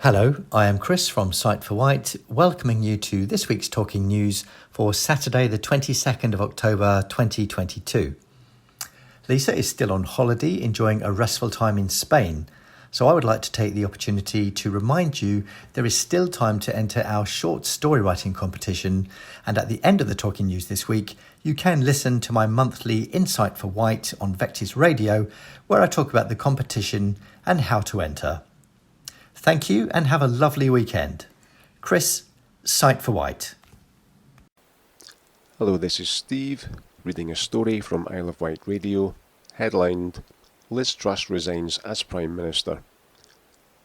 Hello, I am Chris from Sight for Wight, welcoming you to this week's Talking News for Saturday the 22nd of October 2022. Lisa is still on holiday enjoying a restful time in Spain, so I would like to take the opportunity to remind you there is still time to enter our short story writing competition, and at the end of the Talking News this week you can listen to my monthly Insight for Wight on Vectis Radio, where I talk about the competition and how to enter. Thank you and have a lovely weekend. Chris, Sight for Wight. Hello, this is Steve, reading a story from Isle of Wight Radio, headlined, Liz Truss resigns as Prime Minister.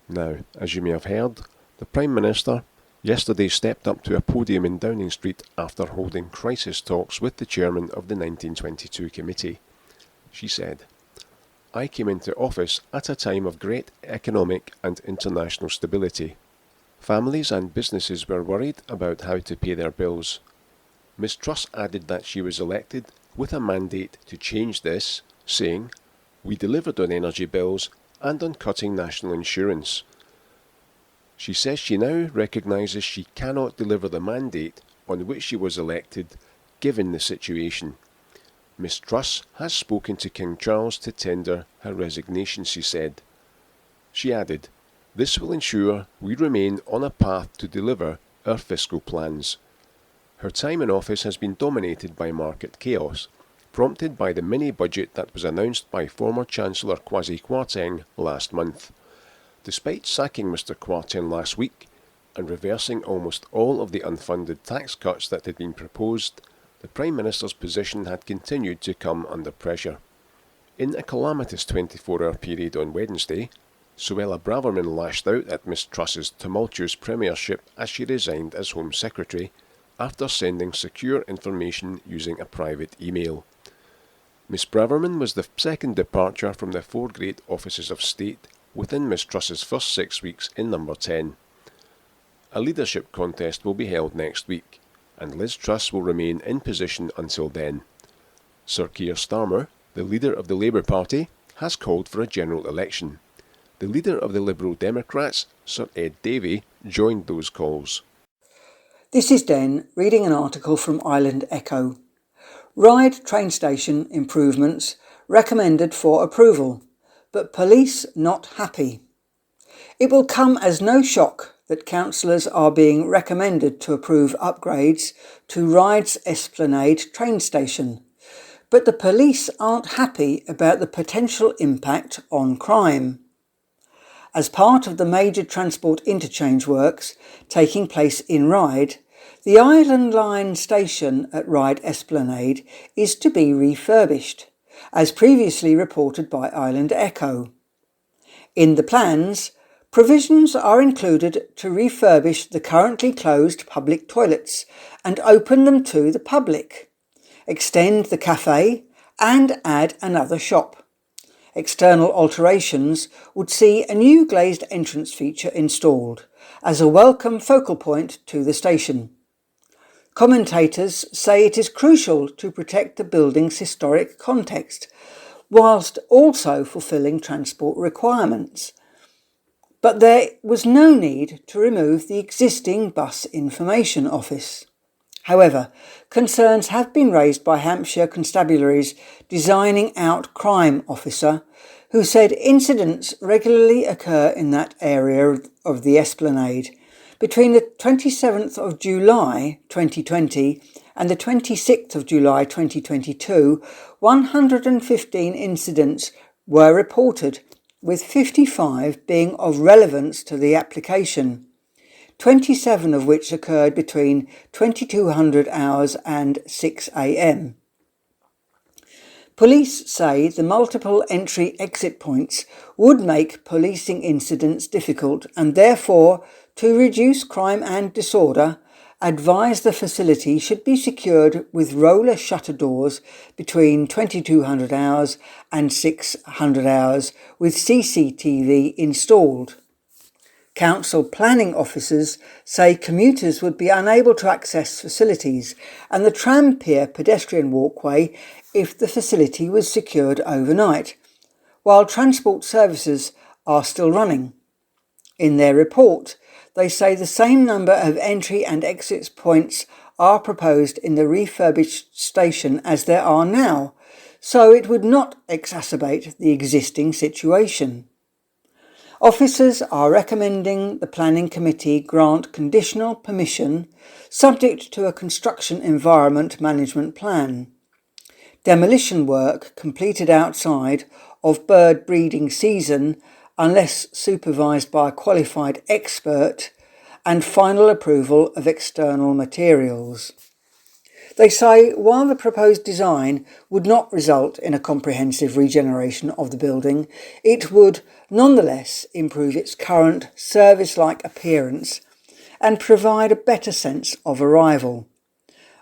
Now, as you may have heard, the Prime Minister yesterday stepped up to a podium in Downing Street after holding crisis talks with the chairman of the 1922 committee. She said, "I came into office at a time of great economic and international stability. Families and businesses were worried about how to pay their bills. Ms Truss added that she was elected with a mandate to change this, saying, 'We delivered on energy bills and on cutting national insurance.' She says she now recognises she cannot deliver the mandate on which she was elected, given the situation. Ms Truss has spoken to King Charles to tender her resignation," she said. She added, "This will ensure we remain on a path to deliver our fiscal plans." Her time in office has been dominated by market chaos, prompted by the mini-budget that was announced by former Chancellor Kwasi Kwarteng last month. Despite sacking Mr Kwarteng last week and reversing almost all of the unfunded tax cuts that had been proposed, the Prime Minister's position had continued to come under pressure. In a calamitous 24-hour period on Wednesday, Suella Braverman lashed out at Ms Truss's tumultuous premiership as she resigned as Home Secretary after sending secure information using a private email. Ms Braverman was the second departure from the four great offices of state within Ms Truss's first 6 weeks in Number 10. A leadership contest will be held next week, and Liz Truss will remain in position until then. Sir Keir Starmer, the leader of the Labour Party, has called for a general election. The leader of the Liberal Democrats, Sir Ed Davey, joined those calls. This is Den reading an article from Island Echo. Ryde train station improvements recommended for approval, but police not happy. It will come as no shock that councillors are being recommended to approve upgrades to Ryde's Esplanade train station, but the police aren't happy about the potential impact on crime. As part of the major transport interchange works taking place in Ryde, the Island Line station at Ryde Esplanade is to be refurbished, as previously reported by Island Echo. In the plans, provisions are included to refurbish the currently closed public toilets and open them to the public, extend the cafe and add another shop. External alterations would see a new glazed entrance feature installed as a welcome focal point to the station. Commentators say it is crucial to protect the building's historic context, whilst also fulfilling transport requirements. But there was no need to remove the existing bus information office. However, concerns have been raised by Hampshire Constabulary's Designing Out Crime Officer, who said incidents regularly occur in that area of the Esplanade. Between the 27th of July 2020 and the 26th of July 2022, 115 incidents were reported, with 55 being of relevance to the application, 27 of which occurred between 2200 hours and 6 a.m. Police say the multiple entry-exit points would make policing incidents difficult and therefore, to reduce crime and disorder, advise the facility should be secured with roller shutter doors between 2200 hours and 600 hours with CCTV installed. Council planning officers say commuters would be unable to access facilities and the tram pier pedestrian walkway if the facility was secured overnight, while transport services are still running. In their report, they say the same number of entry and exit points are proposed in the refurbished station as there are now, so it would not exacerbate the existing situation. Officers are recommending the Planning Committee grant conditional permission subject to a construction environment management plan. Demolition work completed outside of bird breeding season unless supervised by a qualified expert, and final approval of external materials. They say while the proposed design would not result in a comprehensive regeneration of the building, it would nonetheless improve its current service-like appearance and provide a better sense of arrival.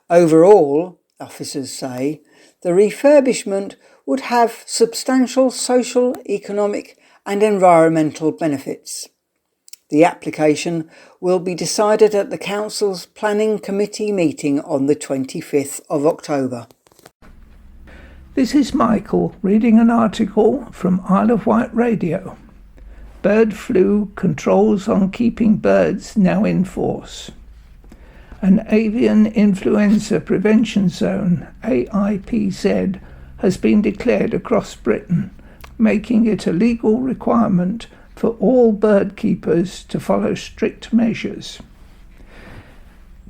Overall, officers say, the refurbishment would have substantial social, economic and environmental benefits. The application will be decided at the Council's Planning Committee meeting on the 25th of October. This is Michael reading an article from Isle of Wight Radio. Bird flu controls on keeping birds now in force. An avian influenza prevention zone, AIPZ, has been declared across Britain, making it a legal requirement for all bird keepers to follow strict measures.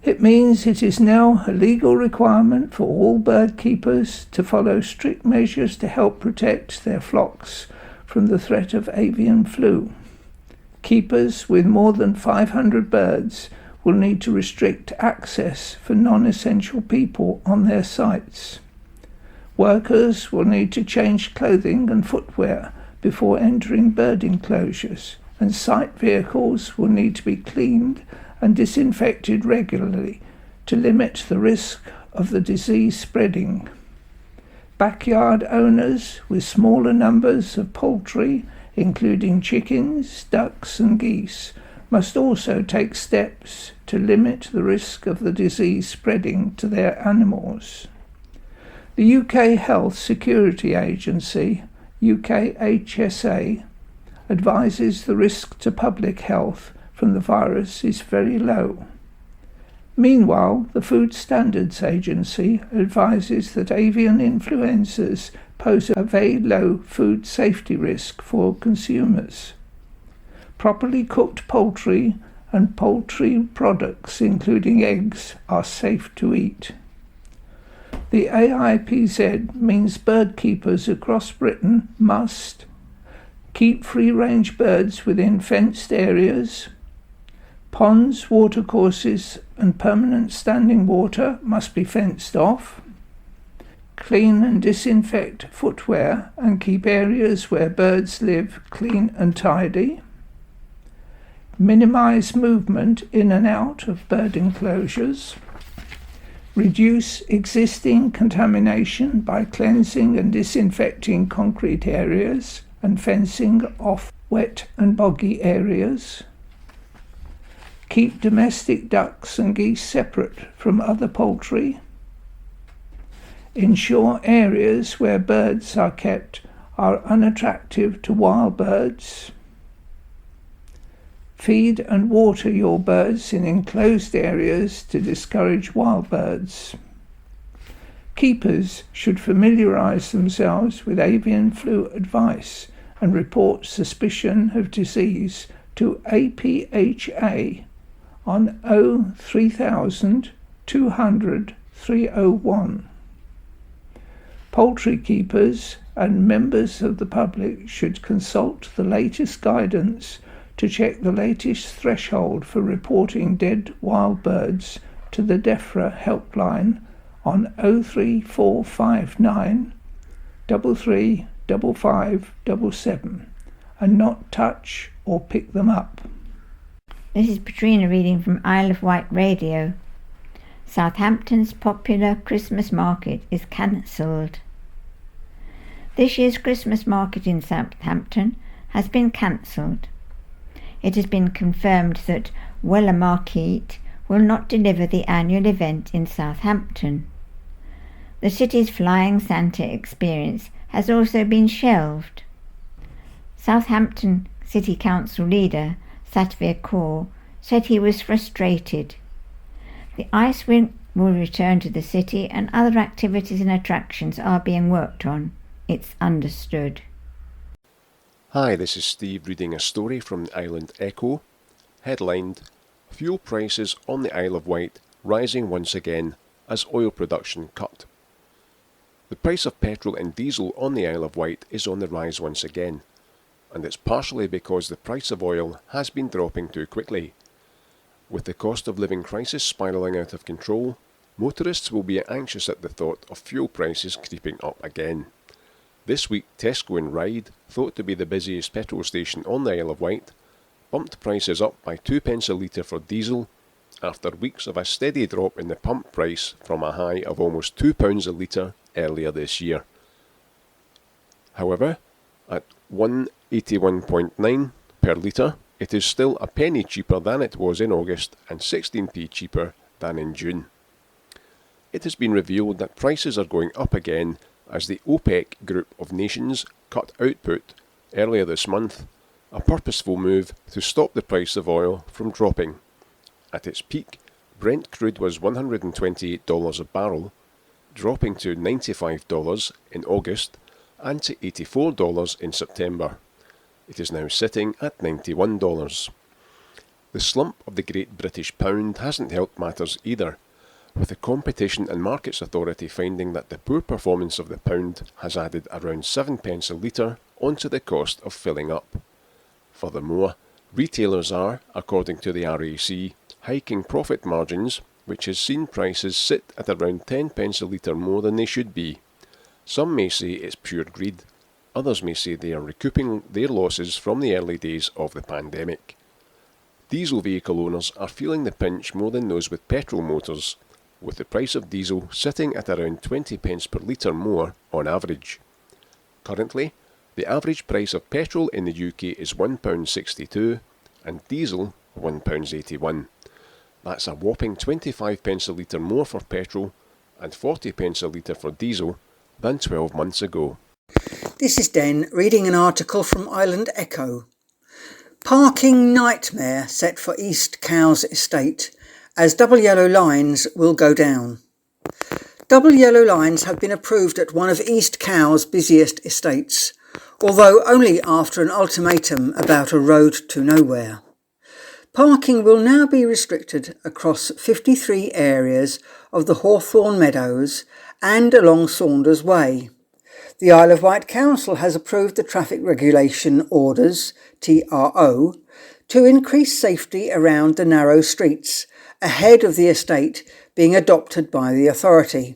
It means it is now a legal requirement for all bird keepers to follow strict measures to help protect their flocks from the threat of avian flu. Keepers with more than 500 birds will need to restrict access for non-essential people on their sites. Workers will need to change clothing and footwear before entering bird enclosures, and site vehicles will need to be cleaned and disinfected regularly to limit the risk of the disease spreading. Backyard owners with smaller numbers of poultry, including chickens, ducks and geese, must also take steps to limit the risk of the disease spreading to their animals. The UK Health Security Agency, UKHSA, advises the risk to public health from the virus is very low. Meanwhile, the Food Standards Agency advises that avian influenzas pose a very low food safety risk for consumers. Properly cooked poultry and poultry products, including eggs, are safe to eat. The AIPZ means bird keepers across Britain must keep free-range birds within fenced areas. Ponds, watercourses and permanent standing water must be fenced off. Clean and disinfect footwear and keep areas where birds live clean and tidy. Minimise movement in and out of bird enclosures. Reduce existing contamination by cleansing and disinfecting concrete areas and fencing off wet and boggy areas. Keep domestic ducks and geese separate from other poultry. Ensure areas where birds are kept are unattractive to wild birds. Feed and water your birds in enclosed areas to discourage wild birds. Keepers should familiarise themselves with avian flu advice and report suspicion of disease to APHA on 03000 200 301. Poultry keepers and members of the public should consult the latest guidance to check the latest threshold for reporting dead wild birds to the DEFRA helpline on 03459 335577 and not touch or pick them up. This is Patrina reading from Isle of Wight Radio. Southampton's popular Christmas market is cancelled. This year's Christmas market in Southampton has been cancelled. It has been confirmed that Weller Market will not deliver the annual event in Southampton. The city's Flying Santa experience has also been shelved. Southampton City Council leader Satvir Kaur, said he was frustrated. The ice rink will return to the city and other activities and attractions are being worked on. It's understood. Hi, this is Steve reading a story from the Island Echo, headlined Fuel Prices on the Isle of Wight Rising Once Again as Oil Production Cut. The price of petrol and diesel on the Isle of Wight is on the rise once again, and it's partially because the price of oil has been dropping too quickly. With the cost of living crisis spiralling out of control, motorists will be anxious at the thought of fuel prices creeping up again. This week, Tesco in Ryde, thought to be the busiest petrol station on the Isle of Wight, bumped prices up by 2p a litre for diesel after weeks of a steady drop in the pump price from a high of almost £2 a litre earlier this year. However, at 181.9 per litre, it is still a penny cheaper than it was in August and 16p cheaper than in June. It has been revealed that prices are going up again as the OPEC group of nations cut output earlier this month, a purposeful move to stop the price of oil from dropping. At its peak, Brent crude was $128 a barrel, dropping to $95 in August and to $84 in September. It is now sitting at $91. The slump of the Great British Pound hasn't helped matters either, with the Competition and Markets Authority finding that the poor performance of the pound has added around 7p a litre onto the cost of filling up. Furthermore, retailers are, according to the RAC, hiking profit margins, which has seen prices sit at around 10p a litre more than they should be. Some may say it's pure greed, others may say they are recouping their losses from the early days of the pandemic. Diesel vehicle owners are feeling the pinch more than those with petrol motors, with the price of diesel sitting at around 20p per litre more on average. Currently, the average price of petrol in the UK is £1.62 and diesel £1.81. That's a whopping 25p a litre more for petrol and 40p a litre for diesel than 12 months ago. This is Den reading an article from Island Echo. Parking nightmare set for East Cowes Estate as double yellow lines will go down. Double yellow lines have been approved at one of East Cowes' busiest estates, although only after an ultimatum about a road to nowhere. Parking will now be restricted across 53 areas of the Hawthorne Meadows and along Saunders Way. The Isle of Wight Council has approved the Traffic Regulation Orders, TRO, to increase safety around the narrow streets, ahead of the estate being adopted by the authority.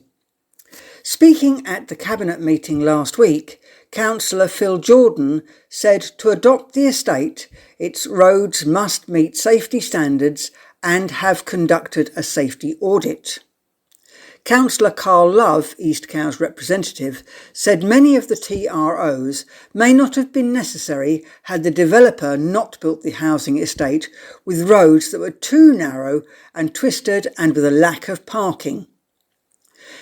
Speaking at the Cabinet meeting last week, Councillor Phil Jordan said to adopt the estate, its roads must meet safety standards and have conducted a safety audit. Councillor Carl Love, East Cowes representative, said many of the TROs may not have been necessary had the developer not built the housing estate with roads that were too narrow and twisted and with a lack of parking.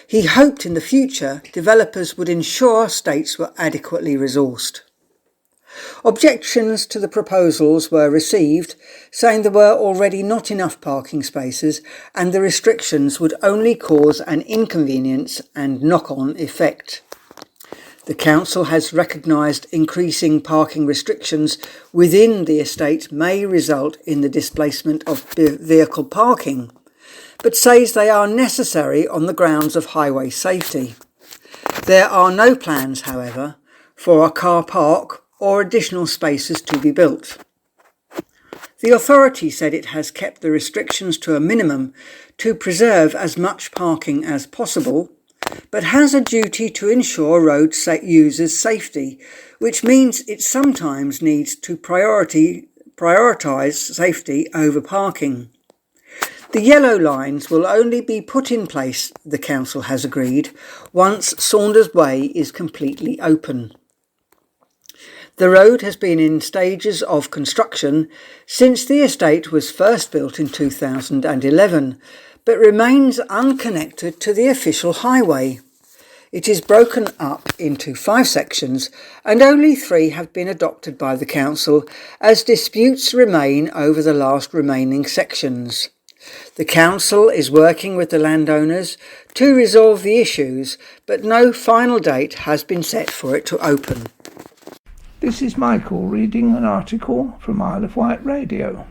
He hoped in the future developers would ensure estates were adequately resourced. Objections to the proposals were received, saying there were already not enough parking spaces and the restrictions would only cause an inconvenience and knock-on effect. The council has recognised increasing parking restrictions within the estate may result in the displacement of vehicle parking, but says they are necessary on the grounds of highway safety. There are no plans, however, for a car park or additional spaces to be built. The authority said it has kept the restrictions to a minimum to preserve as much parking as possible, but has a duty to ensure road users' safety, which means it sometimes needs to prioritise safety over parking. The yellow lines will only be put in place, the council has agreed, once Saunders Way is completely open. The road has been in stages of construction since the estate was first built in 2011, but remains unconnected to the official highway. It is broken up into 5 sections and only 3 have been adopted by the council as disputes remain over the last remaining sections. The council is working with the landowners to resolve the issues, but no final date has been set for it to open. This is Michael reading an article from Isle of Wight Radio.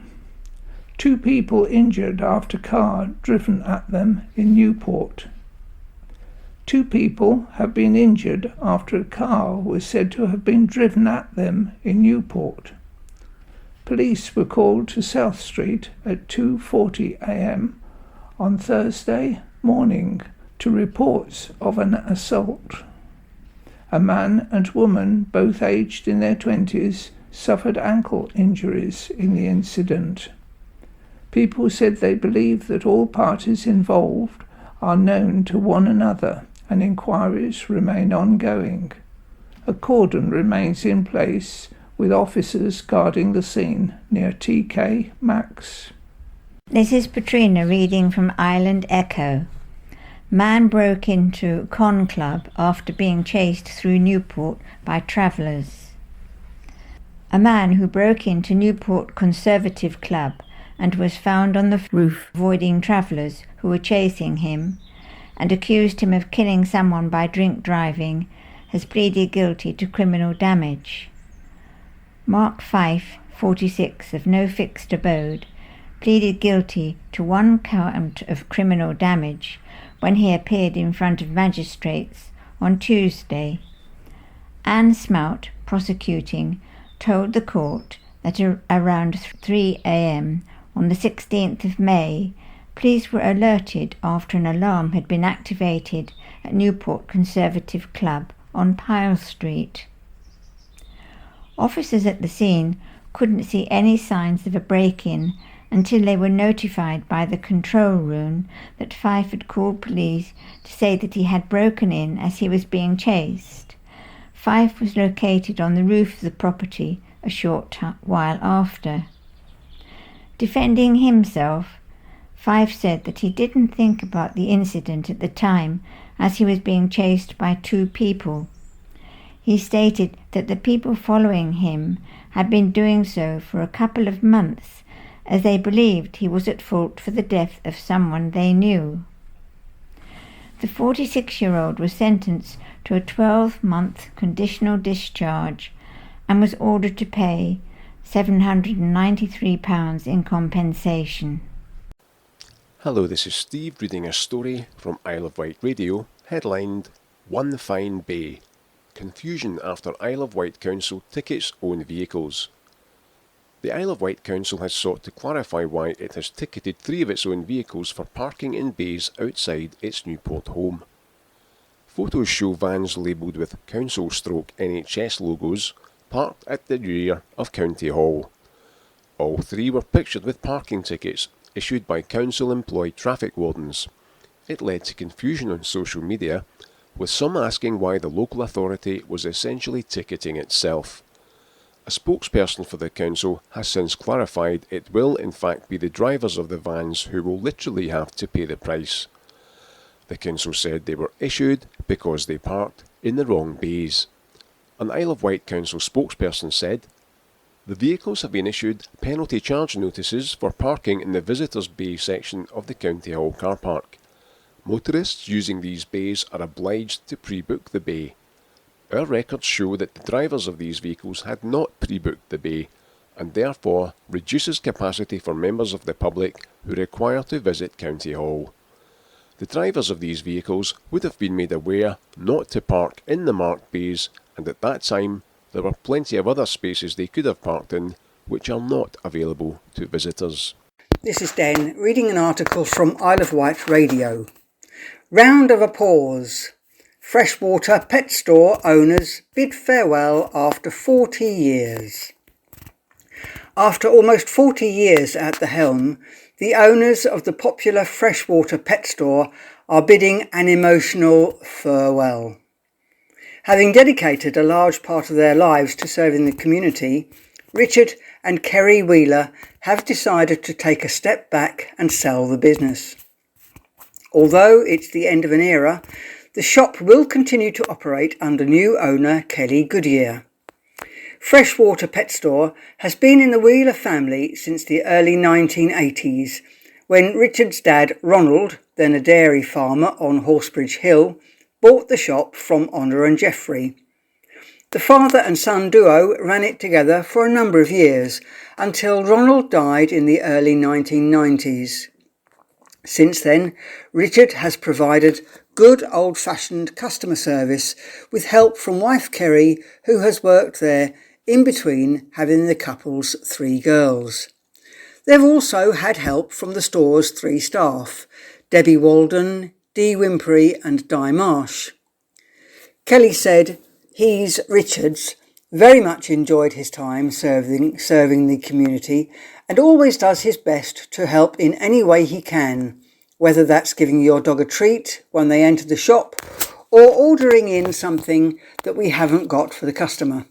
2 people injured after car driven at them in Newport. 2 people have been injured after a car was said to have been driven at them in Newport. Police were called to South Street at 2:40 a.m. on Thursday morning to reports of an assault. A man and woman, both aged in their 20s, suffered ankle injuries in the incident. People said they believe that all parties involved are known to one another and inquiries remain ongoing. A cordon remains in place with officers guarding the scene near TK Maxx. This is Patrina reading from Island Echo. Man broke into Con Club after being chased through Newport by travellers. A man who broke into Newport Conservative Club and was found on the roof avoiding travellers who were chasing him and accused him of killing someone by drink driving has pleaded guilty to criminal damage. Mark Fife, 46, of no fixed abode, pleaded guilty to 1 count of criminal damage when he appeared in front of magistrates on Tuesday. Anne Smout, prosecuting, told the court that around 3 a.m. on the 16th of May, police were alerted after an alarm had been activated at Newport Conservative Club on Pyle Street. Officers at the scene couldn't see any signs of a break-in until they were notified by the control room that Fife had called police to say that he had broken in as he was being chased. Fife was located on the roof of the property a short while after. Defending himself, Fife said that he didn't think about the incident at the time as he was being chased by 2 people. He stated that the people following him had been doing so for a couple of months as they believed he was at fault for the death of someone they knew. The 46-year-old was sentenced to a 12-month conditional discharge and was ordered to pay £793 in compensation. Hello, this is Steve reading a story from Isle of Wight Radio, headlined One Fine Bay. Confusion after Isle of Wight Council tickets own vehicles. The Isle of Wight Council has sought to clarify why it has ticketed 3 of its own vehicles for parking in bays outside its Newport home. Photos show vans labelled with Council/NHS logos parked at the rear of County Hall. All 3 were pictured with parking tickets issued by council-employed traffic wardens. It led to confusion on social media, with some asking why the local authority was essentially ticketing itself. A spokesperson for the council has since clarified it will in fact be the drivers of the vans who will literally have to pay the price. The council said they were issued because they parked in the wrong bays. An Isle of Wight Council spokesperson said, "The vehicles have been issued penalty charge notices for parking in the visitors' bay section of the County Hall car park. Motorists using these bays are obliged to pre-book the bay. Our records show that the drivers of these vehicles had not pre-booked the bay, and therefore reduces capacity for members of the public who require to visit County Hall. The drivers of these vehicles would have been made aware not to park in the marked bays, and at that time there were plenty of other spaces they could have parked in, which are not available to visitors." This is Den reading an article from Isle of Wight Radio. Round of applause. Freshwater pet store owners bid farewell after 40 years. After almost 40 years at the helm, the owners of the popular freshwater pet store are bidding an emotional farewell. Having dedicated a large part of their lives to serving the community, Richard and Kerry Wheeler have decided to take a step back and sell the business. Although it's the end of an era, The shop will continue to operate under new owner Kelly Goodyear. Freshwater Pet Store has been in the Wheeler family since the early 1980s, when Richard's dad, Ronald, then a dairy farmer on Horsebridge Hill, bought the shop from Honor and Jeffrey. The father and son duo ran it together for a number of years, until Ronald died in the early 1990s. Since then, Richard has provided good old-fashioned customer service with help from wife Kerry, who has worked there in between having the couple's 3 girls. They've also had help from the store's 3 staff, Debbie Walden, Dee Wimpery and Di Marsh. Kelly said he's, Richard's, very much enjoyed his time serving the community and always does his best to help in any way he can, whether that's giving your dog a treat when they enter the shop or ordering in something that we haven't got for the customer.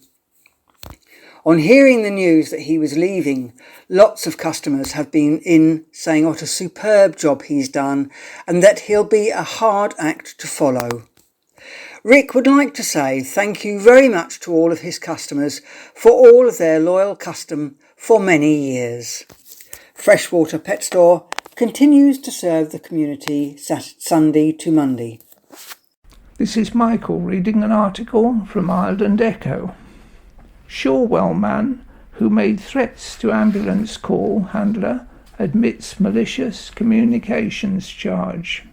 On hearing the news that he was leaving, lots of customers have been in saying what a superb job he's done and that he'll be a hard act to follow. Rick would like to say thank you very much to all of his customers for all of their loyal custom for many years. Freshwater Pet Store continues to serve the community Sunday to Monday. This is Michael reading an article from Ireland Echo. Shorewell man who made threats to ambulance call handler admits malicious communications charge.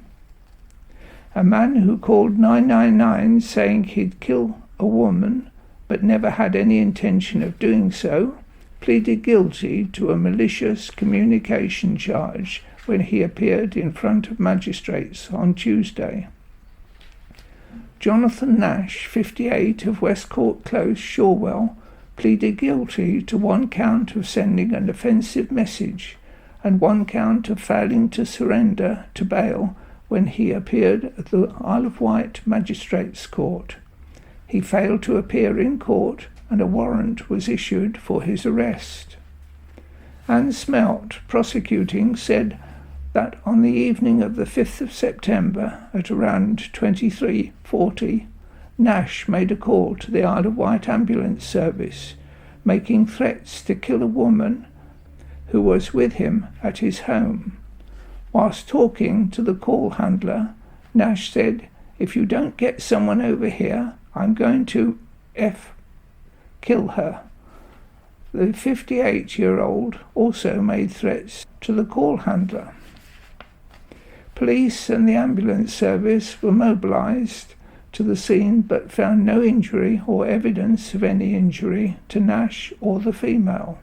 A man who called 999 saying he'd kill a woman but never had any intention of doing so pleaded guilty to a malicious communication charge when he appeared in front of magistrates on Tuesday. Jonathan Nash, 58, of Westcourt Close, Shorewell, pleaded guilty to 1 count of sending an offensive message and 1 count of failing to surrender to bail when he appeared at the Isle of Wight Magistrates' Court. He failed to appear in court and a warrant was issued for his arrest. Anne Smelt, prosecuting, said that on the evening of the 5th of September at around 23:40, Nash made a call to the Isle of Wight ambulance service, making threats to kill a woman who was with him at his home. Whilst talking to the call handler, Nash said, "If you don't get someone over here, I'm going to kill her." The 58-year-old also made threats to the call handler. Police and the ambulance service were mobilised to the scene but found no injury or evidence of any injury to Nash or the female.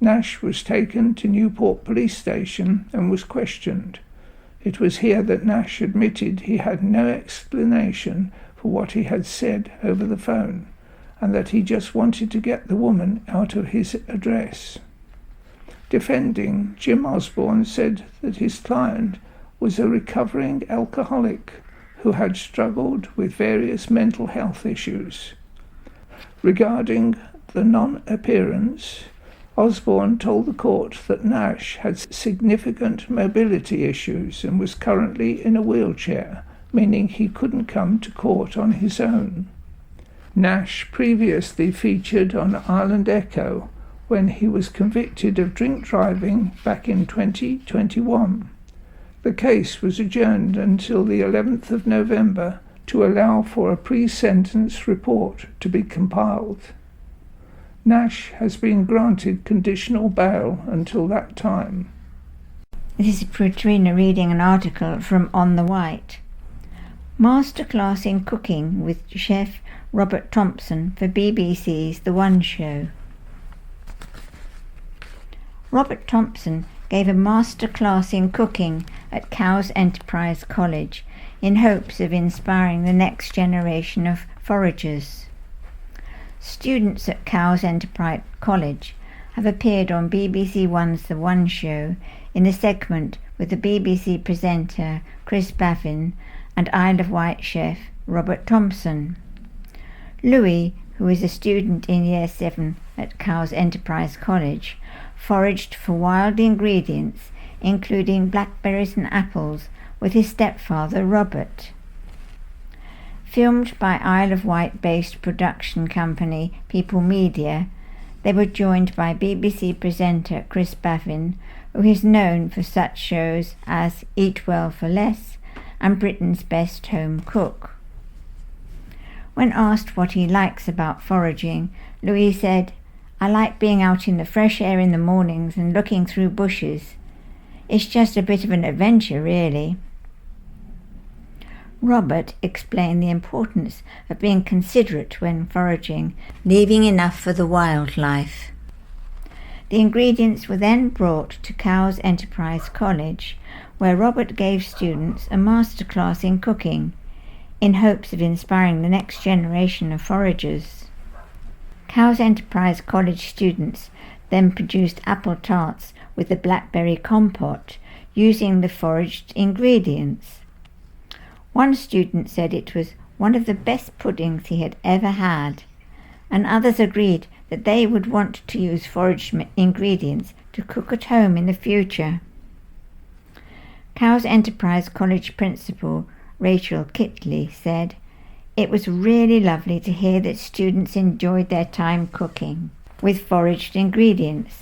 Nash was taken to Newport Police Station and was questioned. It was here that Nash admitted he had no explanation for what he had said over the phone and that he just wanted to get the woman out of his address. Defending, Jim Osborne said that his client was a recovering alcoholic who had struggled with various mental health issues. Regarding the non-appearance, Osborne told the court that Nash had significant mobility issues and was currently in a wheelchair, meaning he couldn't come to court on his own. Nash previously featured on Ireland Echo when he was convicted of drink driving back in 2021. The case was adjourned until the 11th of November to allow for a pre-sentence report to be compiled. Nash has been granted conditional bail until that time. This is Katrina reading an article from On the Wight. Masterclass in cooking with chef Robert Thompson for BBC's The One Show. Robert Thompson gave a masterclass in cooking at Cowes Enterprise College in hopes of inspiring the next generation of foragers. Students at Cowes Enterprise College have appeared on BBC One's The One Show in a segment with the BBC presenter Chris Bavin and Isle of Wight chef Robert Thompson. Louis, who is a student in Year 7 at Cowes Enterprise College, foraged for wild ingredients, including blackberries and apples, with his stepfather Robert. Filmed by Isle of Wight-based production company People Media, they were joined by BBC presenter Chris Bavin, who is known for such shows as Eat Well for Less and Britain's Best Home Cook. When asked what he likes about foraging, Louis said, "I like being out in the fresh air in the mornings and looking through bushes. It's just a bit of an adventure, really." Robert explained the importance of being considerate when foraging, leaving enough for the wildlife. The ingredients were then brought to Cowes Enterprise College, where Robert gave students a masterclass in cooking, in hopes of inspiring the next generation of foragers. Cowes Enterprise College students then produced apple tarts with the blackberry compote, using the foraged ingredients. One student said it was one of the best puddings he had ever had, and others agreed that they would want to use foraged ingredients to cook at home in the future. Cowes Enterprise College principal Rachel Kitley said, "It was really lovely to hear that students enjoyed their time cooking with foraged ingredients.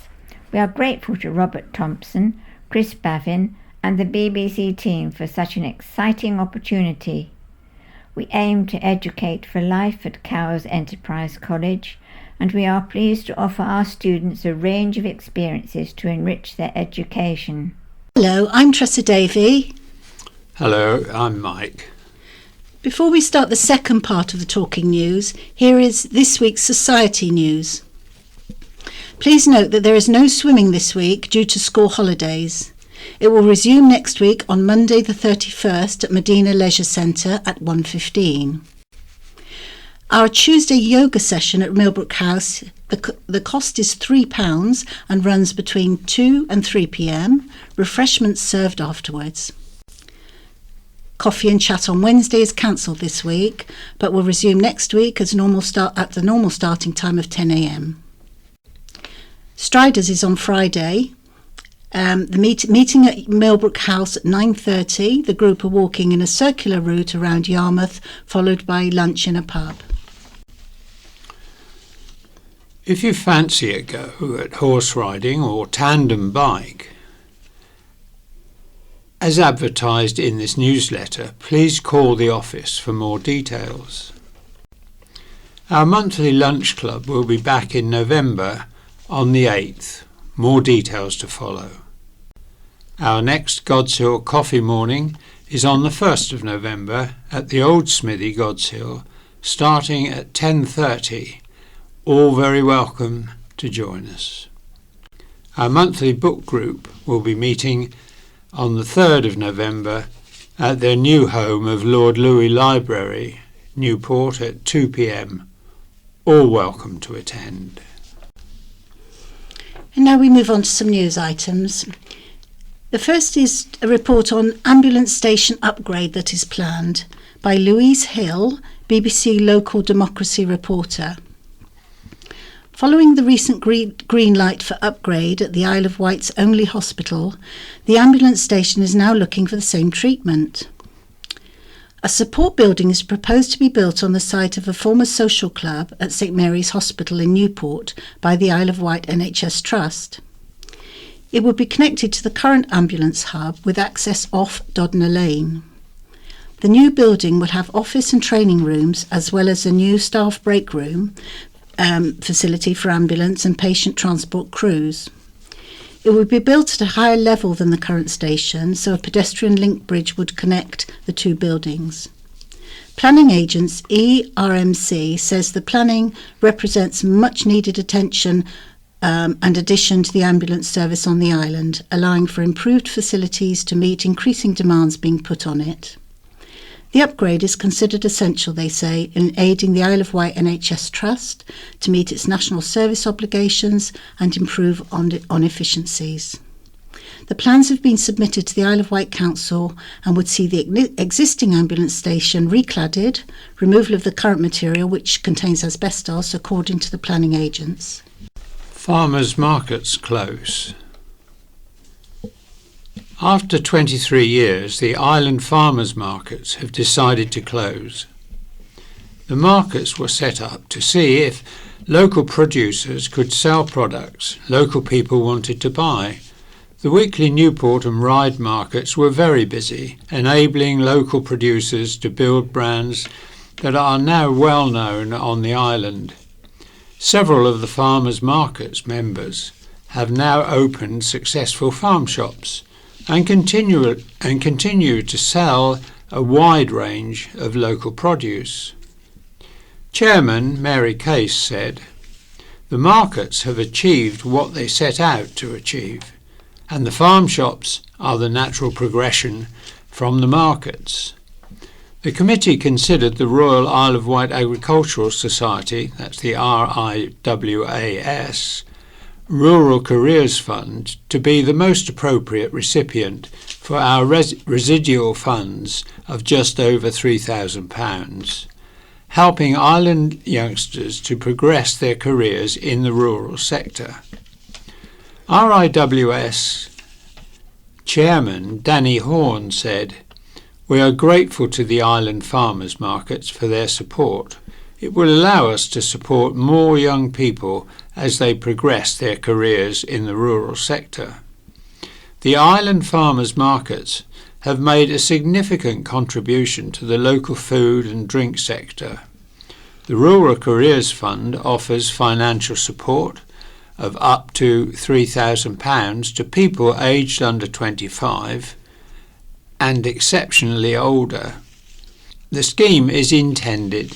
We are grateful to Robert Thompson, Chris Bavin and the BBC team for such an exciting opportunity. We aim to educate for life at Cowes Enterprise College, and we are pleased to offer our students a range of experiences to enrich their education." Hello, I'm Tressa Davey. Hello, I'm Mike. Before we start the second part of the Talking News, here is this week's society news. Please note that there is no swimming this week due to school holidays. It will resume next week on Monday the 31st at Medina Leisure Centre at 1:15. Our Tuesday yoga session at Millbrook House, the cost is £3 and runs between 2 and 3 p.m, refreshments served afterwards. Coffee and chat on Wednesday is cancelled this week, but will resume next week at the normal starting time of 10 a.m. Striders is on Friday. The meeting at Millbrook House at 9:30. The group are walking in a circular route around Yarmouth, followed by lunch in a pub. If you fancy a go at horse riding or tandem bike, as advertised in this newsletter, please call the office for more details. Our monthly lunch club will be back in November on the 8th. More details to follow. Our next God's Hill coffee morning is on the 1st of November at the Old Smithy God's Hill, starting at 10:30. All very welcome to join us. Our monthly book group will be meeting on the 3rd of November at their new home of Lord Louis Library, Newport, at 2 p.m. All welcome to attend. And now we move on to some news items. The first is a report on ambulance station upgrade that is planned by Louise Hill, BBC local democracy reporter. Following the recent green light for upgrade at the Isle of Wight's only hospital, the ambulance station is now looking for the same treatment. A support building is proposed to be built on the site of a former social club at St Mary's Hospital in Newport by the Isle of Wight NHS Trust. It would be connected to the current ambulance hub with access off Dodner Lane. The new building will have office and training rooms as well as a new staff break room facility for ambulance and patient transport crews. It would be built at a higher level than the current station, so a pedestrian link bridge would connect the two buildings. Planning agents ERMC says the planning represents much needed attention and addition to the ambulance service on the island, allowing for improved facilities to meet increasing demands being put on it. The upgrade is considered essential, they say, in aiding the Isle of Wight NHS Trust to meet its national service obligations and improve on efficiencies. The plans have been submitted to the Isle of Wight Council and would see the existing ambulance station recladded, removal of the current material which contains asbestos according to the planning agents. Farmers' markets close. After 23 years, the island farmers' markets have decided to close. The markets were set up to see if local producers could sell products local people wanted to buy. The weekly Newport and Ryde markets were very busy, enabling local producers to build brands that are now well known on the island. Several of the farmers' markets members have now opened successful farm shops and continue to sell a wide range of local produce. Chairman Mary Case said, "The markets have achieved what they set out to achieve, and the farm shops are the natural progression from the markets." The committee considered the Royal Isle of Wight Agricultural Society, that's the RIWAS, Rural Careers Fund, to be the most appropriate recipient for our residual funds of just over £3,000, helping island youngsters to progress their careers in the rural sector. RIWS Chairman Danny Horn said, "We are grateful to the island farmers markets for their support. It will allow us to support more young people as they progress their careers in the rural sector." The island farmers markets have made a significant contribution to the local food and drink sector. The Rural Careers Fund offers financial support of up to £3,000 to people aged under 25 and exceptionally older. The scheme is intended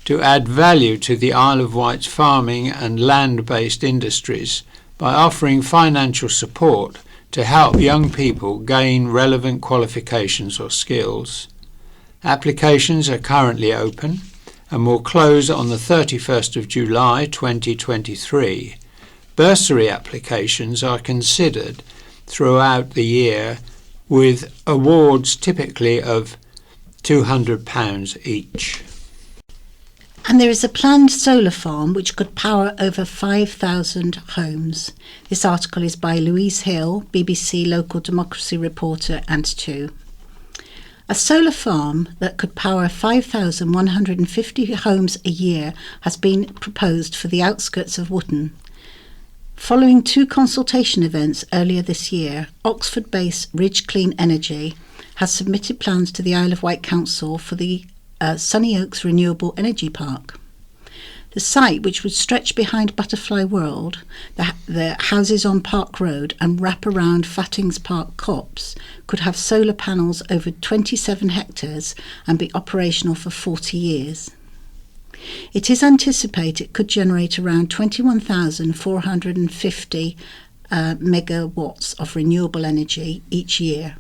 to add value to the Isle of Wight's farming and land-based industries by offering financial support to help young people gain relevant qualifications or skills. Applications are currently open and will close on the 31st of July 2023. Bursary applications are considered throughout the year, with awards typically of £200 each. And there is a planned solar farm which could power over 5,000 homes. This article is by Louise Hill, BBC local democracy reporter, and 2. A solar farm that could power 5,150 homes a year has been proposed for the outskirts of Wootton. Following 2 consultation events earlier this year, Oxford-based Ridge Clean Energy has submitted plans to the Isle of Wight Council for the Sunny Oaks Renewable Energy Park. The site, which would stretch behind Butterfly World, the houses on Park Road and wrap around Fattings Park Copse, could have solar panels over 27 hectares and be operational for 40 years. It is anticipated it could generate around 21,450 megawatts of renewable energy each year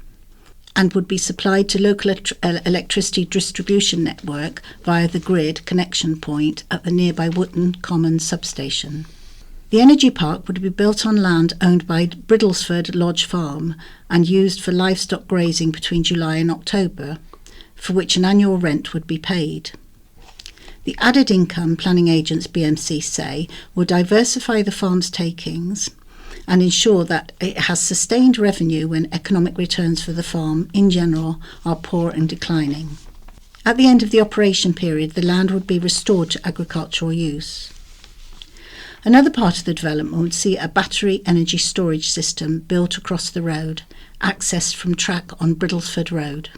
and would be supplied to local electricity distribution network via the grid connection point at the nearby Wootton Common substation. The energy park would be built on land owned by Bridlesford Lodge Farm and used for livestock grazing between July and October, for which an annual rent would be paid. The added income planning agents BMC say will diversify the farm's takings and ensure that it has sustained revenue when economic returns for the farm in general are poor and declining. At the end of the operation period, the land would be restored to agricultural use. Another part of the development would see a battery energy storage system built across the road, accessed from track on Bridlesford Road.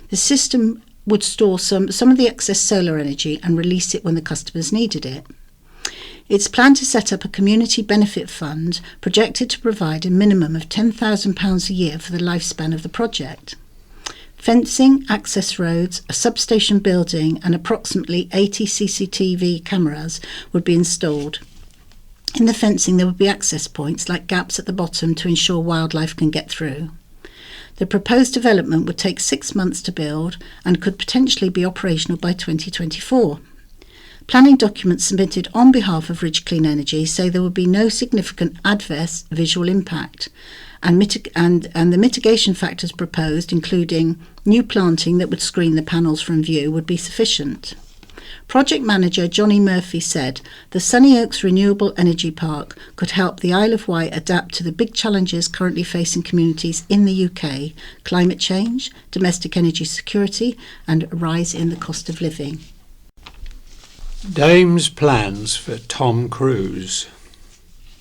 The system would store some of the excess solar energy and release it when the customers needed it. It's planned to set up a community benefit fund projected to provide a minimum of £10,000 a year for the lifespan of the project. Fencing, access roads, a substation building and approximately 80 CCTV cameras would be installed. In the fencing there would be access points like gaps at the bottom to ensure wildlife can get through. The proposed development would take 6 months to build and could potentially be operational by 2024. Planning documents submitted on behalf of Ridge Clean Energy say there would be no significant adverse visual impact, and the mitigation factors proposed, including new planting that would screen the panels from view, would be sufficient. Project manager Johnny Murphy said the Sunny Oaks Renewable Energy Park could help the Isle of Wight adapt to the big challenges currently facing communities in the UK: climate change, domestic energy security and a rise in the cost of living. Dame's plans for Tom Cruise.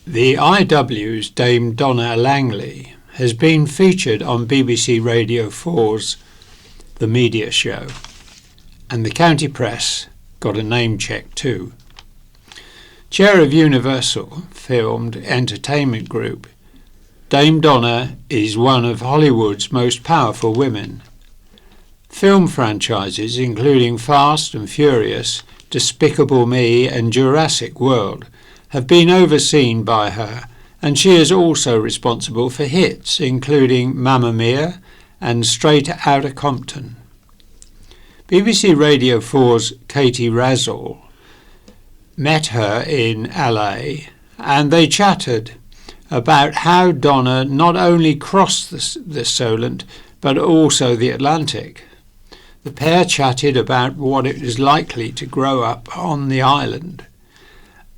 The IW's Dame Donna Langley has been featured on BBC Radio 4's The Media Show, and the county press got a name check too. Chair of Universal Filmed Entertainment Group, Dame Donna is one of Hollywood's most powerful women. Film franchises including Fast and Furious, Despicable Me and Jurassic World have been overseen by her, and she is also responsible for hits including Mamma Mia and Straight Outta Compton. BBC Radio 4's Katie Razzall met her in LA and they chatted about how Donna not only crossed the Solent but also the Atlantic. The pair chatted about what it is likely to grow up on the island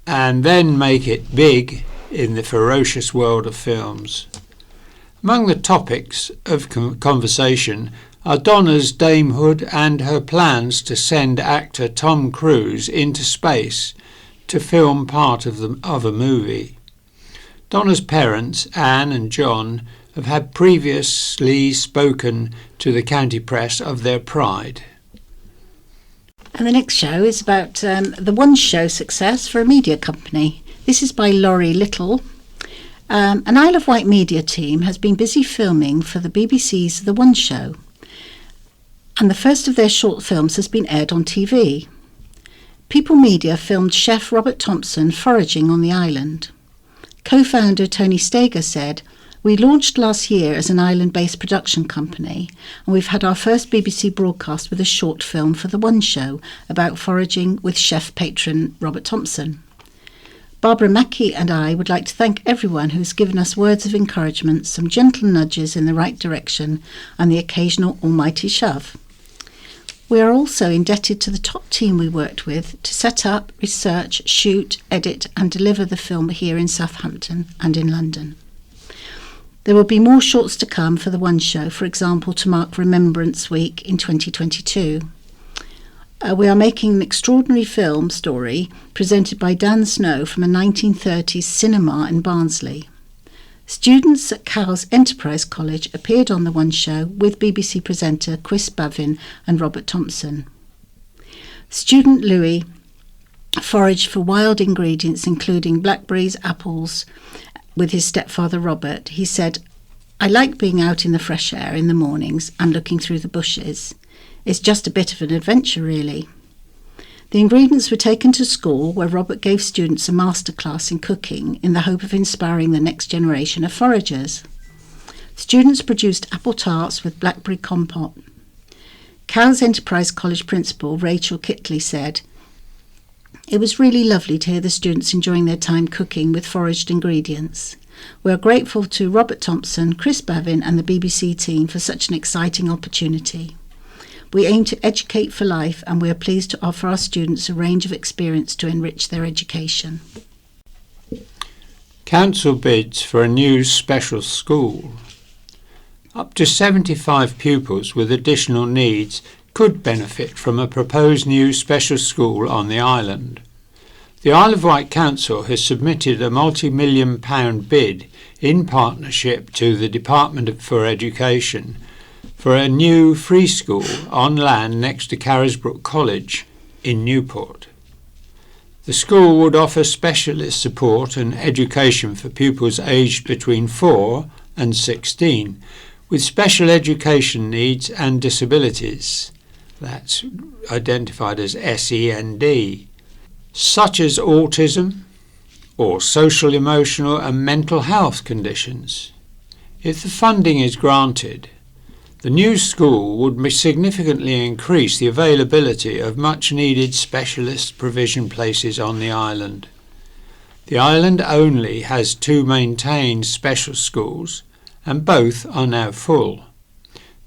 and then make it big in the ferocious world of films. Among the topics of conversation are Donna's damehood and her plans to send actor Tom Cruise into space to film part of a movie. Donna's parents, Anne and John, have had previously spoken to the county press of their pride. And the next show is about the One Show success for a media company. This is by Laurie Little. An Isle of Wight media team has been busy filming for the BBC's The One Show, and the first of their short films has been aired on TV. People Media filmed chef Robert Thompson foraging on the island. Co-founder Tony Steger said, "We launched last year as an island-based production company, and we've had our first BBC broadcast with a short film for The One Show about foraging with chef patron Robert Thompson. Barbara Mackey and I would like to thank everyone who has given us words of encouragement, some gentle nudges in the right direction, and the occasional almighty shove. We are also indebted to the top team we worked with to set up, research, shoot, edit and deliver the film here in Southampton and in London. There will be more shorts to come for The One Show, for example, to mark Remembrance Week in 2022. We are making an extraordinary film story presented by Dan Snow from a 1930s cinema in Barnsley. Students at Cowes Enterprise College appeared on The One Show with BBC presenter Chris Bavin and Robert Thompson. Student Louis foraged for wild ingredients including blackberries, apples, with his stepfather Robert. He said, "I like being out in the fresh air in the mornings and looking through the bushes. It's just a bit of an adventure, really." The ingredients were taken to school, where Robert gave students a masterclass in cooking in the hope of inspiring the next generation of foragers. Students produced apple tarts with blackberry compote. Cowes Enterprise College principal Rachel Kitley said, "It was really lovely to hear the students enjoying their time cooking with foraged ingredients. We are grateful to Robert Thompson, Chris Bavin and the BBC team for such an exciting opportunity. We aim to educate for life, and we are pleased to offer our students a range of experience to enrich their education." Council bids for a new special school. Up to 75 pupils with additional needs could benefit from a proposed new special school on the island. The Isle of Wight Council has submitted a multi-million-pound bid in partnership to the Department for Education for a new free school on land next to Carisbrooke College in Newport. The school would offer specialist support and education for pupils aged between 4 and 16 with special education needs and disabilities, that's identified as SEND, such as autism or social, emotional and mental health conditions. If the funding is granted, the new school would significantly increase the availability of much-needed specialist provision places on the island. The island only has 2 maintained special schools, and both are now full.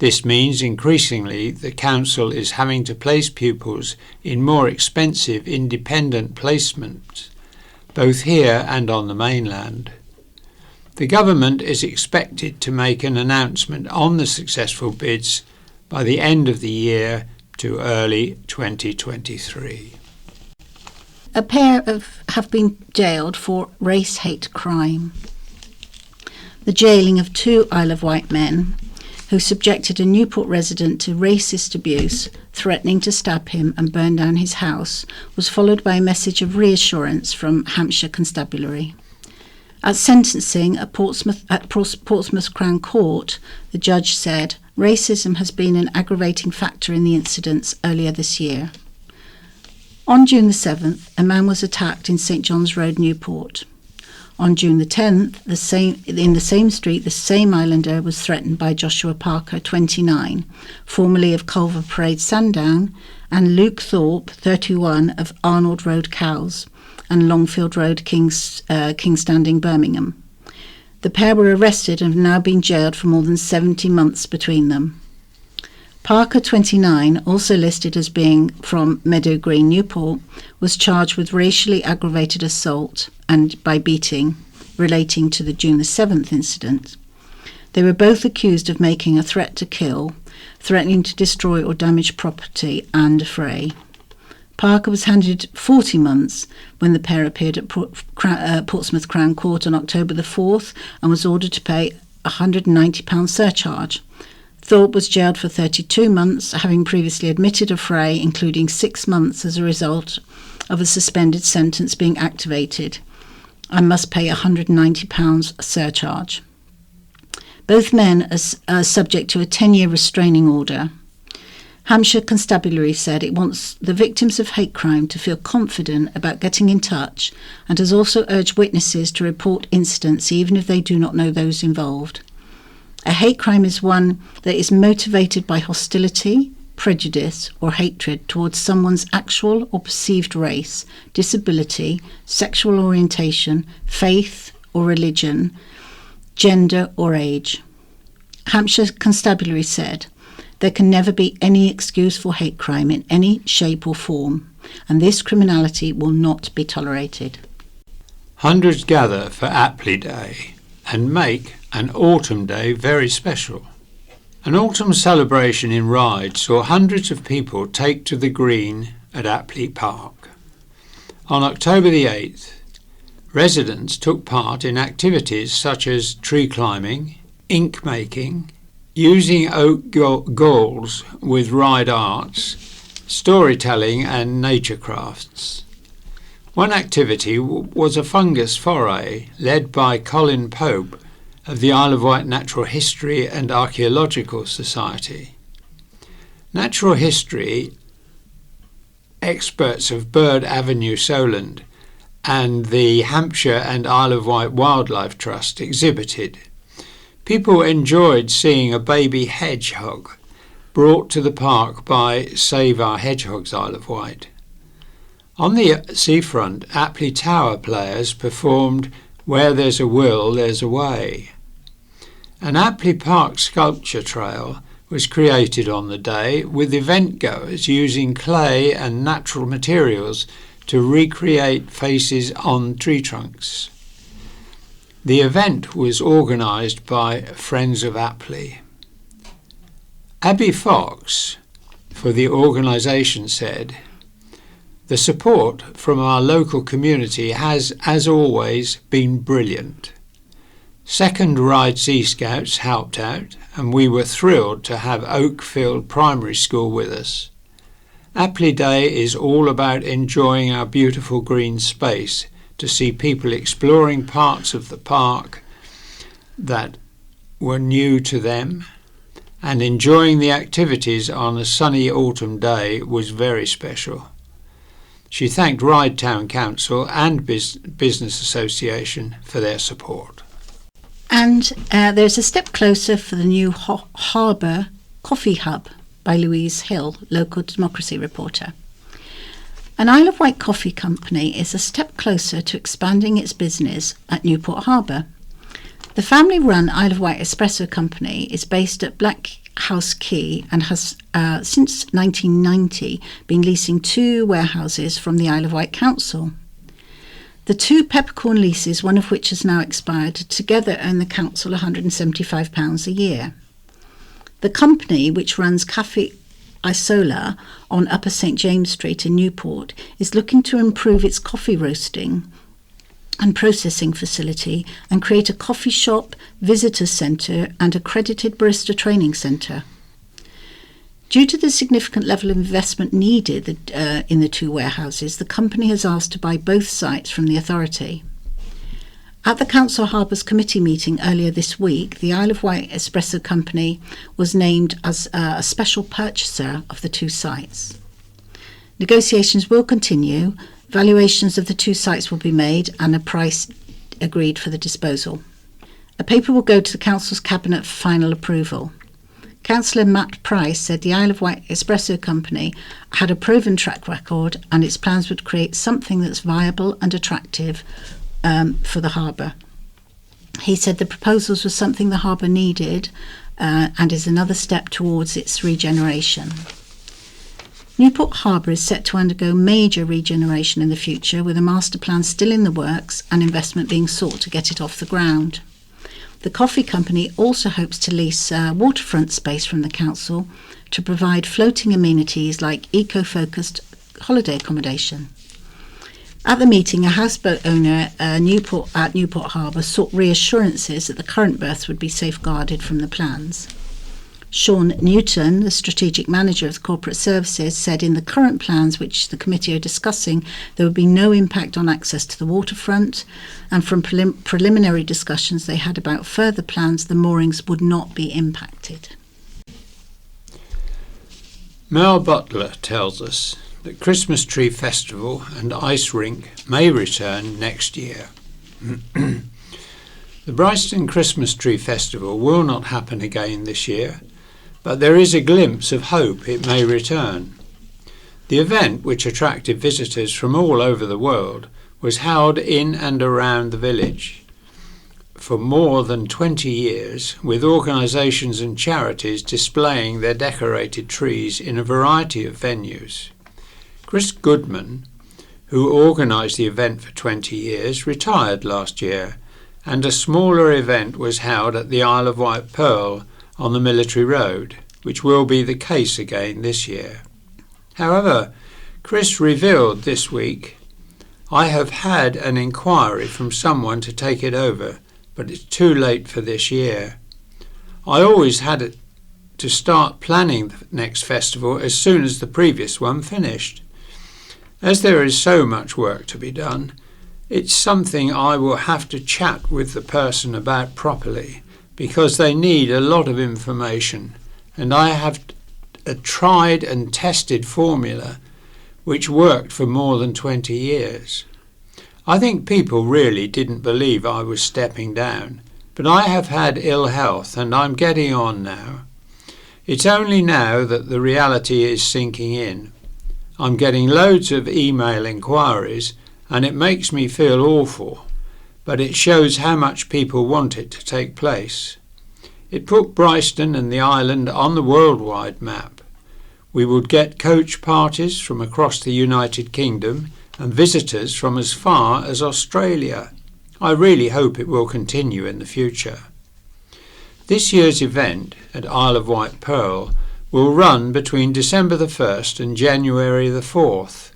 This means increasingly the council is having to place pupils in more expensive independent placements, both here and on the mainland. The government is expected to make an announcement on the successful bids by the end of the year to early 2023. A pair have been jailed for race hate crime. The jailing of two Isle of Wight men who subjected a Newport resident to racist abuse, threatening to stab him and burn down his house, was followed by a message of reassurance from Hampshire Constabulary. At sentencing at Portsmouth Crown Court, the judge said, "Racism has been an aggravating factor in the incidents earlier this year." On June the 7th, a man was attacked in St John's Road, Newport. On June the 10th, in the same street, the same islander was threatened by Joshua Parker, 29, formerly of Culver Parade, Sandown, and Luke Thorpe, 31, of Arnold Road, Cowes, and Longfield Road, King's Standing, Birmingham. The pair were arrested and have now been jailed for more than 70 months between them. Parker, 29, also listed as being from Meadow Green, Newport, was charged with racially aggravated assault and by beating relating to the June the 7th incident. They were both accused of making a threat to kill, threatening to destroy or damage property, and affray. Parker was handed 40 months when the pair appeared at Portsmouth Crown Court on October the 4th and was ordered to pay a £190 surcharge. Thorpe was jailed for 32 months, having previously admitted a fray, including 6 months as a result of a suspended sentence being activated, and must pay a £190 surcharge. Both men are subject to a 10-year restraining order. Hampshire Constabulary said it wants the victims of hate crime to feel confident about getting in touch, and has also urged witnesses to report incidents even if they do not know those involved. A hate crime is one that is motivated by hostility, prejudice, or hatred towards someone's actual or perceived race, disability, sexual orientation, faith or religion, gender or age. Hampshire Constabulary said, "There can never be any excuse for hate crime in any shape or form, and this criminality will not be tolerated." Hundreds gather for Apley Day and make an autumn day very special. An autumn celebration in Ryde saw hundreds of people take to the green at Apley Park. On October the 8th, residents took part in activities such as tree climbing, ink making, using oak galls with Ryde arts, storytelling and nature crafts. One activity was a fungus foray led by Colin Pope of the Isle of Wight Natural History and Archaeological Society. Natural history experts of Bird Avenue Solent and the Hampshire and Isle of Wight Wildlife Trust exhibited. People enjoyed seeing a baby hedgehog brought to the park by Save Our Hedgehogs Isle of Wight. On the seafront, Apley Tower players performed Where There's a Will, There's a Way. An Apley Park sculpture trail was created on the day, with event goers using clay and natural materials to recreate faces on tree trunks. The event was organised by Friends of Apley. Abby Fox, for the organisation, said, "The support from our local community has, as always, been brilliant. Second Ryde Sea Scouts helped out, and we were thrilled to have Oakfield Primary School with us. Apley Day is all about enjoying our beautiful green space, to see people exploring parts of the park that were new to them, and enjoying the activities on a sunny autumn day was very special." She thanked Ryde Town Council and Business Association for their support. And there's a step closer for the new Harbour Coffee Hub by Louise Hill, local democracy reporter. An Isle of Wight coffee company is a step closer to expanding its business at Newport Harbour. The family-run Isle of Wight Espresso Company is based at Black House Quay and has, since 1990, been leasing 2 warehouses from the Isle of Wight Council. The 2 peppercorn leases, one of which has now expired, together earn the council £175 a year. The company, which runs cafe Isola on Upper St James Street in Newport is looking to improve its coffee roasting and processing facility and create a coffee shop, visitor centre and accredited barista training centre. Due to the significant level of investment needed in the two warehouses, the company has asked to buy both sites from the authority. At the Council Harbours Committee meeting earlier this week, the Isle of Wight Espresso Company was named as a special purchaser of the two sites. Negotiations will continue, valuations of the two sites will be made and a price agreed for the disposal. A paper will go to the Council's Cabinet for final approval. Councillor Matt Price said the Isle of Wight Espresso Company had a proven track record and its plans would create something that's viable and attractive for the harbour. He said the proposals were something the harbour needed and is another step towards its regeneration. Newport Harbour is set to undergo major regeneration in the future, with a master plan still in the works and investment being sought to get it off the ground. The coffee company also hopes to lease waterfront space from the council to provide floating amenities like eco-focused holiday accommodation. At the meeting, a houseboat owner at Newport Harbour sought reassurances that the current berths would be safeguarded from the plans. Sean Newton, the strategic manager of the corporate services, said in the current plans which the committee are discussing, there would be no impact on access to the waterfront, and from preliminary discussions they had about further plans, the moorings would not be impacted. Mel Butler tells us that Christmas Tree Festival and Ice Rink may return next year. The Bryston Christmas Tree Festival will not happen again this year, but there is a glimpse of hope it may return. The event, which attracted visitors from all over the world, was held in and around the village for more than 20 years, with organisations and charities displaying their decorated trees in a variety of venues. Chris Goodman, who organised the event for 20 years, retired last year, and a smaller event was held at the Isle of Wight Pearl on the Military Road, which will be the case again this year. However, Chris revealed this week, "I have had an inquiry from someone to take it over, but it's too late for this year. I always had to start planning the next festival as soon as the previous one finished. As there is so much work to be done, it's something I will have to chat with the person about properly, because they need a lot of information, and I have a tried and tested formula which worked for more than 20 years. I think people really didn't believe I was stepping down, but I have had ill health and I'm getting on now. It's only now that the reality is sinking in. I'm getting loads of email inquiries and it makes me feel awful, but it shows how much people want it to take place. It put Bryston and the island on the worldwide map. We would get coach parties from across the United Kingdom and visitors from as far as Australia. I really hope it will continue in the future. This year's event at Isle of Wight Pearl will run between December the 1st and January the 4th.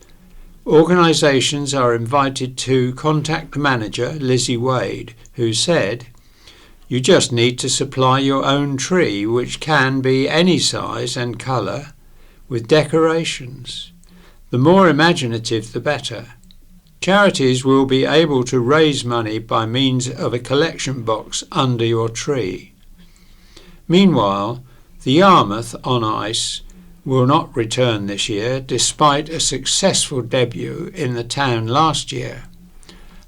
Organisations are invited to contact the manager, Lizzie Wade, who said, "You just need to supply your own tree, which can be any size and colour, with decorations. The more imaginative, the better. Charities will be able to raise money by means of a collection box under your tree." Meanwhile, the Yarmouth on Ice will not return this year, despite a successful debut in the town last year.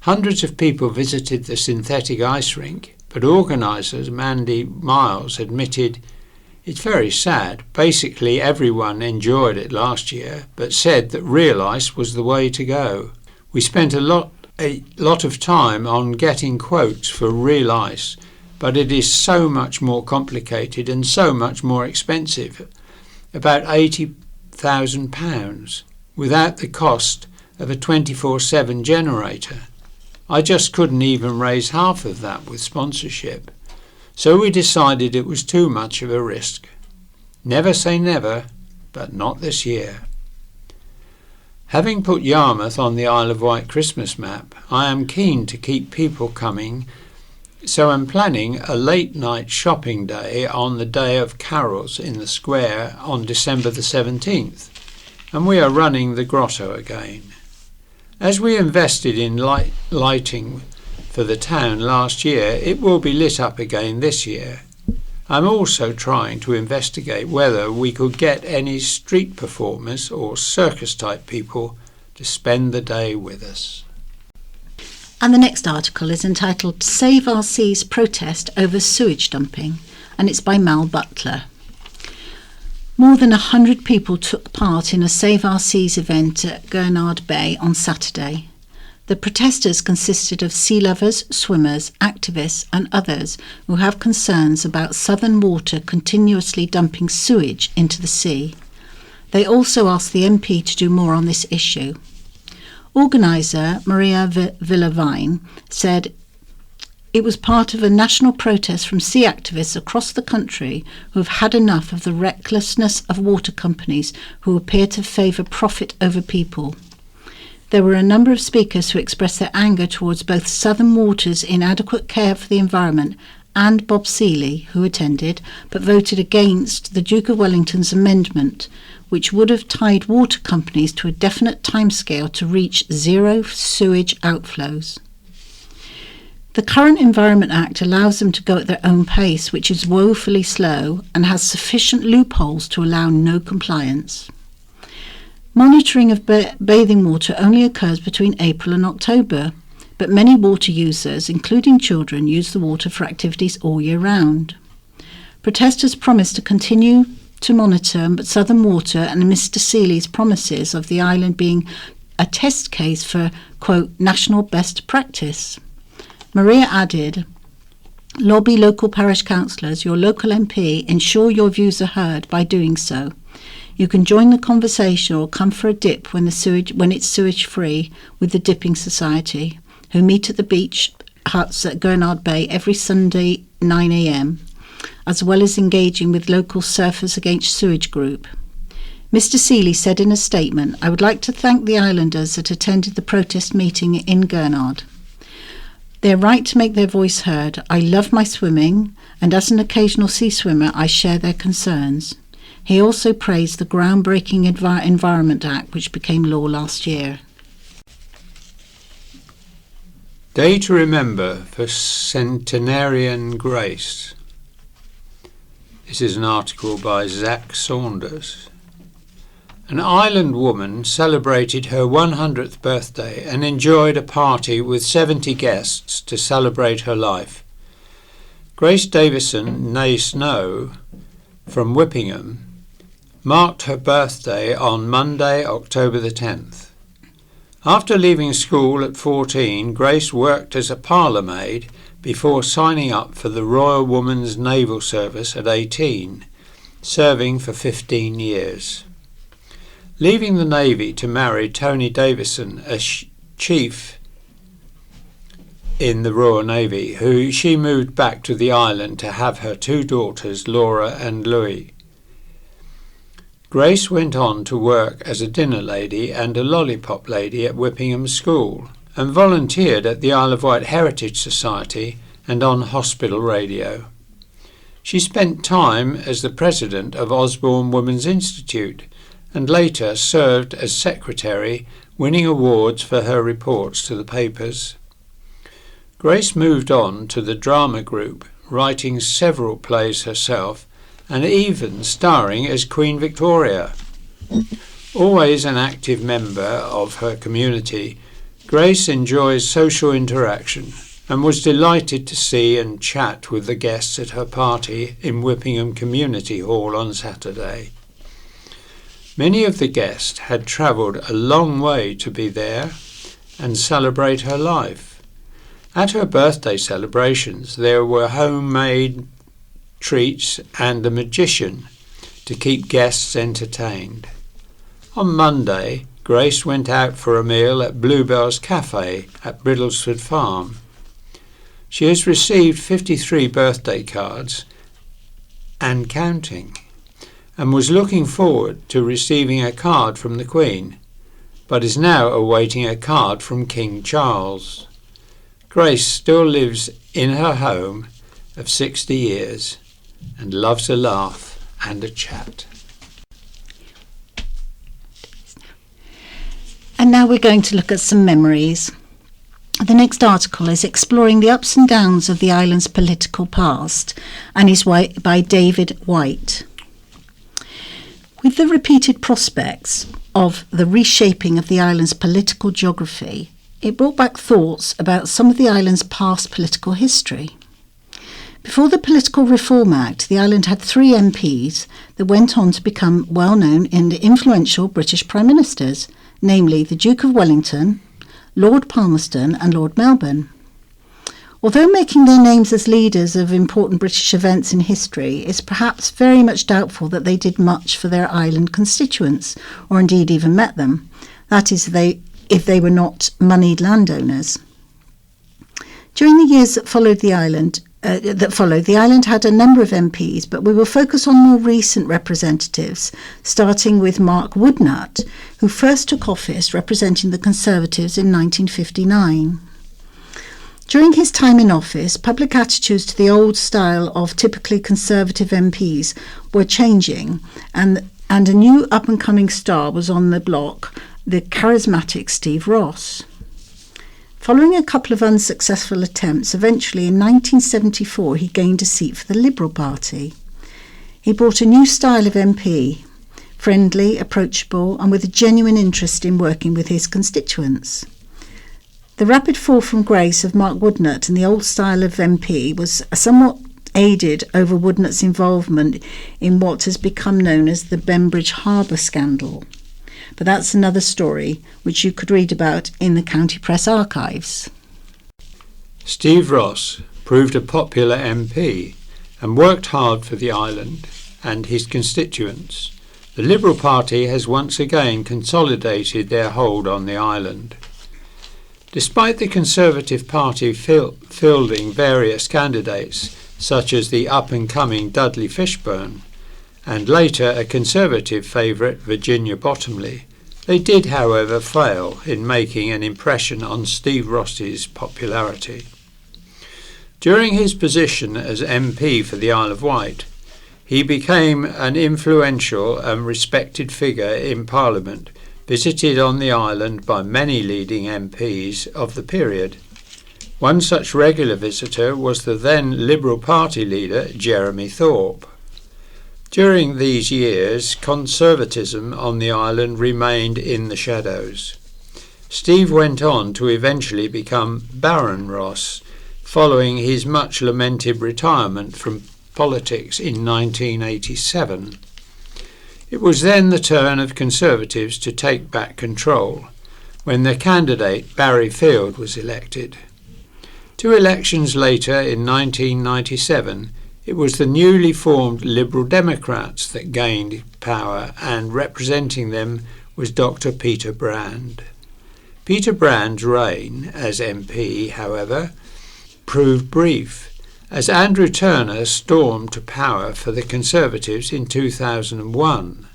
Hundreds of people visited the synthetic ice rink, but organisers Mandy Miles admitted, "It's very sad. Basically everyone enjoyed it last year, but said that real ice was the way to go. We spent a lot of time on getting quotes for real ice, but it is so much more complicated and so much more expensive, about £80,000, without the cost of a 24/7 generator. I just couldn't even raise half of that with sponsorship. So we decided it was too much of a risk. Never say never, but not this year. Having put Yarmouth on the Isle of Wight Christmas map, I am keen to keep people coming, so I'm planning a late night shopping day on the day of carols in the square on December the 17th, and we are running the grotto again. As we invested in lighting for the town last year, it will be lit up again this year. I'm also trying to investigate whether we could get any street performers or circus type people to spend the day with us. And the next article is entitled Save Our Seas Protest Over Sewage Dumping, and it's by Mal Butler. More than 100 people took part in a Save Our Seas event at Gurnard Bay on Saturday. The protesters consisted of sea lovers, swimmers, activists and others who have concerns about southern water continuously dumping sewage into the sea. They also asked the MP to do more on this issue. Organiser Maria Villavine said it was part of a national protest from sea activists across the country who have had enough of the recklessness of water companies who appear to favour profit over people. There were a number of speakers who expressed their anger towards both Southern Water's inadequate care for the environment and Bob Seeley, who attended, but voted against the Duke of Wellington's amendment, which would have tied water companies to a definite timescale to reach zero sewage outflows. The current Environment Act allows them to go at their own pace, which is woefully slow and has sufficient loopholes to allow no compliance. Monitoring of bathing water only occurs between April and October, but many water users, including children, use the water for activities all year round. Protesters promised to continue to monitor, but Southern Water and Mr Seeley's promises of the island being a test case for, quote, national best practice. Maria added, lobby local parish councillors, your local MP, ensure your views are heard by doing so. You can join the conversation or come for a dip when it's sewage free with the Dipping Society, who meet at the beach huts at Gurnard Bay every Sunday 9 a.m, as well as engaging with local Surfers Against Sewage group. Mr Seeley said in a statement, I would like to thank the islanders that attended the protest meeting in Gurnard. Their right to make their voice heard. I love my swimming, and as an occasional sea swimmer, I share their concerns. He also praised the groundbreaking Environment Act, which became law last year. Day to remember for Centenarian Grace. This is an article by Zach Saunders. An island woman celebrated her 100th birthday and enjoyed a party with 70 guests to celebrate her life. Grace Davison, née Snow, from Whippingham, marked her birthday on Monday, October the 10th. After leaving school at 14, Grace worked as a parlour maid before signing up for the Royal Women's Naval Service at 18, serving for 15 years. Leaving the Navy to marry Tony Davison, a chief in the Royal Navy, who she moved back to the island to have her two daughters, Laura and Louis. Grace went on to work as a dinner lady and a lollipop lady at Whippingham School and volunteered at the Isle of Wight Heritage Society and on hospital radio. She spent time as the president of Osborne Women's Institute and later served as secretary, winning awards for her reports to the papers. Grace moved on to the drama group, writing several plays herself and even starring as Queen Victoria. Always an active member of her community, Grace enjoys social interaction and was delighted to see and chat with the guests at her party in Whippingham Community Hall on Saturday. Many of the guests had travelled a long way to be there and celebrate her life. At her birthday celebrations, there were homemade treats and a magician to keep guests entertained. On Monday, Grace went out for a meal at Bluebell's Cafe at Bridlesford Farm. She has received 53 birthday cards and counting. and was looking forward to receiving a card from the Queen, but is now awaiting a card from King Charles. Grace still lives in her home of 60 years and loves a laugh and a chat. And now we're going to look at some memories. The next article is exploring the ups and downs of the island's political past and is by David Wight. With the repeated prospects of the reshaping of the island's political geography, it brought back thoughts about some of the island's past political history. Before the Political Reform Act, the island had 3 MPs that went on to become well-known and influential British Prime Ministers, namely the Duke of Wellington, Lord Palmerston and Lord Melbourne. Although making their names as leaders of important British events in history, it's perhaps very much doubtful that they did much for their island constituents, or indeed even met them. That is, if they were not moneyed landowners. During the years that followed, the island had a number of MPs, but we will focus on more recent representatives, starting with Mark Woodnutt, who first took office representing the Conservatives in 1959. During his time in office, public attitudes to the old style of typically Conservative MPs were changing, and a new up-and-coming star was on the block, the charismatic Steve Ross. Following a couple of unsuccessful attempts, eventually in 1974 he gained a seat for the Liberal Party. He brought a new style of MP, friendly, approachable, and with a genuine interest in working with his constituents. The rapid fall from grace of Mark Woodnutt and the old style of MP was somewhat aided over Woodnutt's involvement in what has become known as the Bembridge Harbour scandal. But that's another story which you could read about in the County Press archives. Steve Ross proved a popular MP and worked hard for the island and his constituents. The Liberal Party has once again consolidated their hold on the island. Despite the Conservative Party fielding various candidates, such as the up-and-coming Dudley Fishburn, and later a Conservative favourite Virginia Bottomley, they did, however, fail in making an impression on Steve Ross's popularity. During his position as MP for the Isle of Wight, he became an influential and respected figure in Parliament, visited on the island by many leading MPs of the period. One such regular visitor was the then Liberal Party leader Jeremy Thorpe. During these years, conservatism on the island remained in the shadows. Steve went on to eventually become Baron Ross, following his much lamented retirement from politics in 1987. It was then the turn of Conservatives to take back control, when their candidate Barry Field was elected. 2 elections later, in 1997, it was the newly formed Liberal Democrats that gained power, and representing them was Dr. Peter Brand. Peter Brand's reign as MP, however, proved brief, as Andrew Turner stormed to power for the Conservatives in 2001.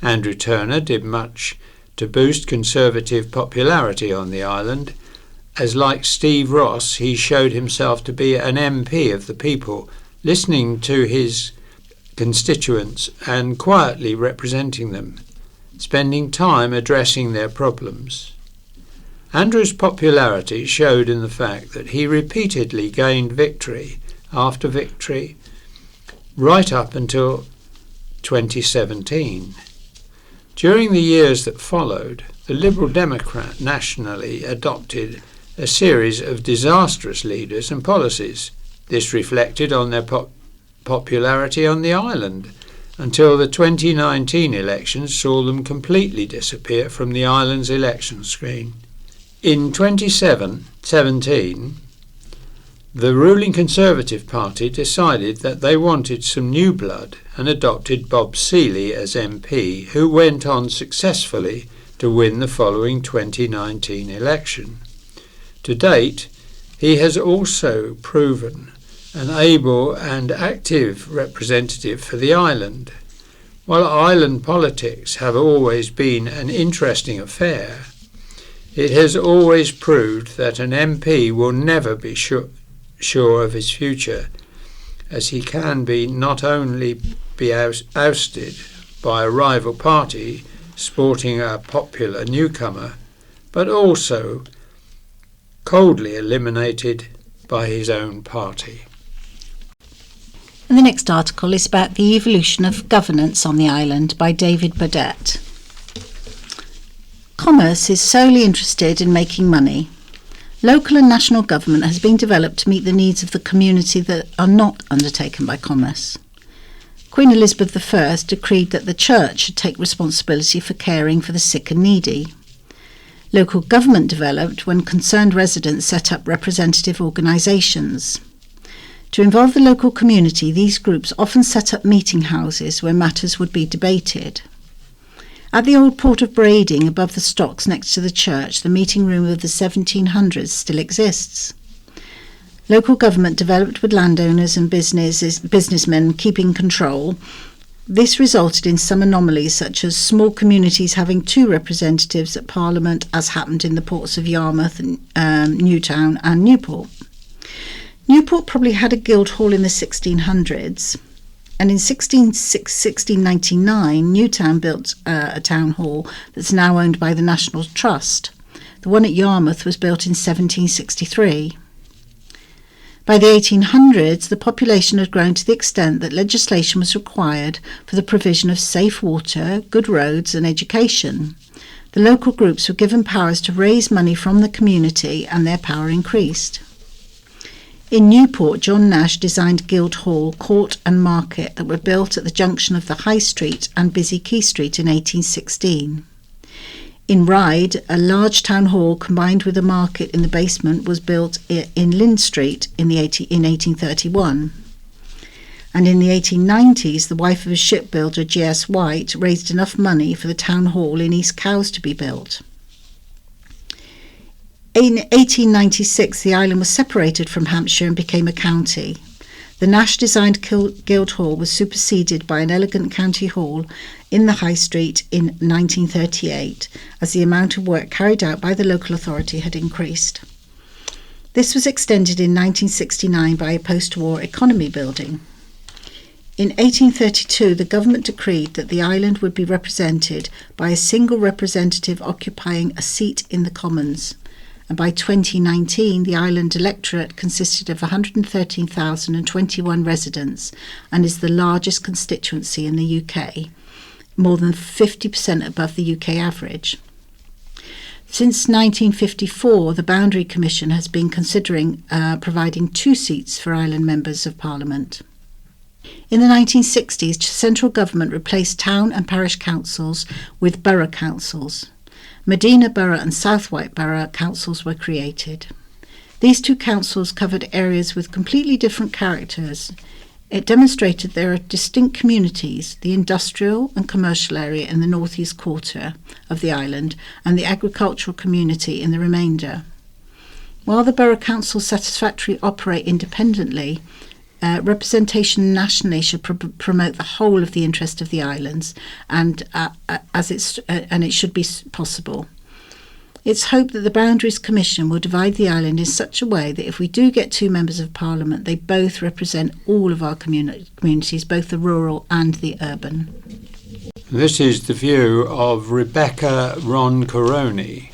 Andrew Turner did much to boost Conservative popularity on the island, as like Steve Ross, he showed himself to be an MP of the people, listening to his constituents and quietly representing them, spending time addressing their problems. Andrew's popularity showed in the fact that he repeatedly gained victory after victory, right up until 2017. During the years that followed, the Liberal Democrat nationally adopted a series of disastrous leaders and policies. This reflected on their popularity on the island, until the 2019 elections saw them completely disappear from the island's election screen. In 2017, the ruling Conservative Party decided that they wanted some new blood and adopted Bob Seeley as MP, who went on successfully to win the following 2019 election. To date, he has also proven an able and active representative for the island. While island politics have always been an interesting affair, it has always proved that an MP will never be sure of his future, as he can be not only be ousted by a rival party sporting a popular newcomer, but also coldly eliminated by his own party. And the next article is about the evolution of governance on the island by David Burdett. Commerce is solely interested in making money. Local and national government has been developed to meet the needs of the community that are not undertaken by commerce. Queen Elizabeth I decreed that the church should take responsibility for caring for the sick and needy. Local government developed when concerned residents set up representative organisations. To involve the local community, these groups often set up meeting houses where matters would be debated. At the old port of Brading, above the stocks next to the church, the meeting room of the 1700s still exists. Local government developed with landowners and businessmen keeping control. This resulted in some anomalies, such as small communities having 2 representatives at Parliament, as happened in the ports of Yarmouth, Newtown and Newport. Newport probably had a guild hall in the 1600s, and in 1699 Newtown built a town hall that's now owned by the National Trust. The one at Yarmouth was built in 1763. By the 1800s, the population had grown to the extent that legislation was required for the provision of safe water, good roads and education. The local groups were given powers to raise money from the community, and their power increased. In Newport, John Nash designed Guild Hall, Court and Market that were built at the junction of the High Street and Busy Quay Street in 1816. In Ryde, a large town hall combined with a market in the basement was built in Lynn Street in 1831. And in the 1890s, the wife of a shipbuilder, G.S. Wight, raised enough money for the town hall in East Cowes to be built. In 1896, the island was separated from Hampshire and became a county. The Nash-designed Guild Hall was superseded by an elegant county hall in the High Street in 1938, as the amount of work carried out by the local authority had increased. This was extended in 1969 by a post-war economy building. In 1832, the government decreed that the island would be represented by a single representative occupying a seat in the Commons. And by 2019, the island electorate consisted of 113,021 residents and is the largest constituency in the UK, more than 50% above the UK average. Since 1954, the Boundary Commission has been considering providing 2 seats for island members of Parliament. In the 1960s, central government replaced town and parish councils with borough councils. Medina Borough and South Wight Borough councils were created. These 2 councils covered areas with completely different characters. It demonstrated there are distinct communities, the industrial and commercial area in the northeast quarter of the island and the agricultural community in the remainder. While the borough councils satisfactorily operate independently, representation nationally should promote the whole of the interest of the islands, and it should be possible. It's hoped that the Boundaries Commission will divide the island in such a way that if we do get 2 members of Parliament, they both represent all of our communities, both the rural and the urban. This is the view of Rebecca Roncoroni,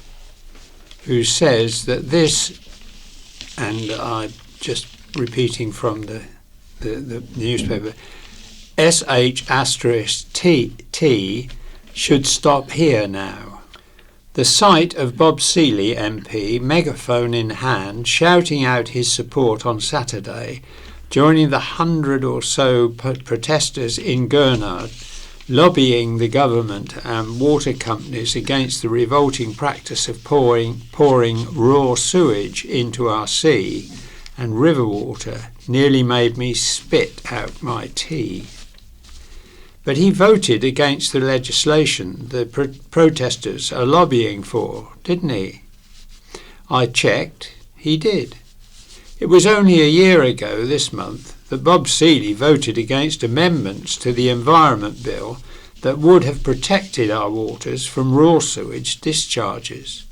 who says that this, and I'm just repeating from the newspaper, SH*T should stop here now. The sight of Bob Seeley MP, megaphone in hand, shouting out his support on Saturday, joining the 100 or so protesters in Gurnard, lobbying the government and water companies against the revolting practice of pouring raw sewage into our sea and river water, nearly made me spit out my tea. But he voted against the legislation the protesters are lobbying for, didn't he? I checked, he did. It was only a year ago this month that Bob Seeley voted against amendments to the Environment Bill that would have protected our waters from raw sewage discharges.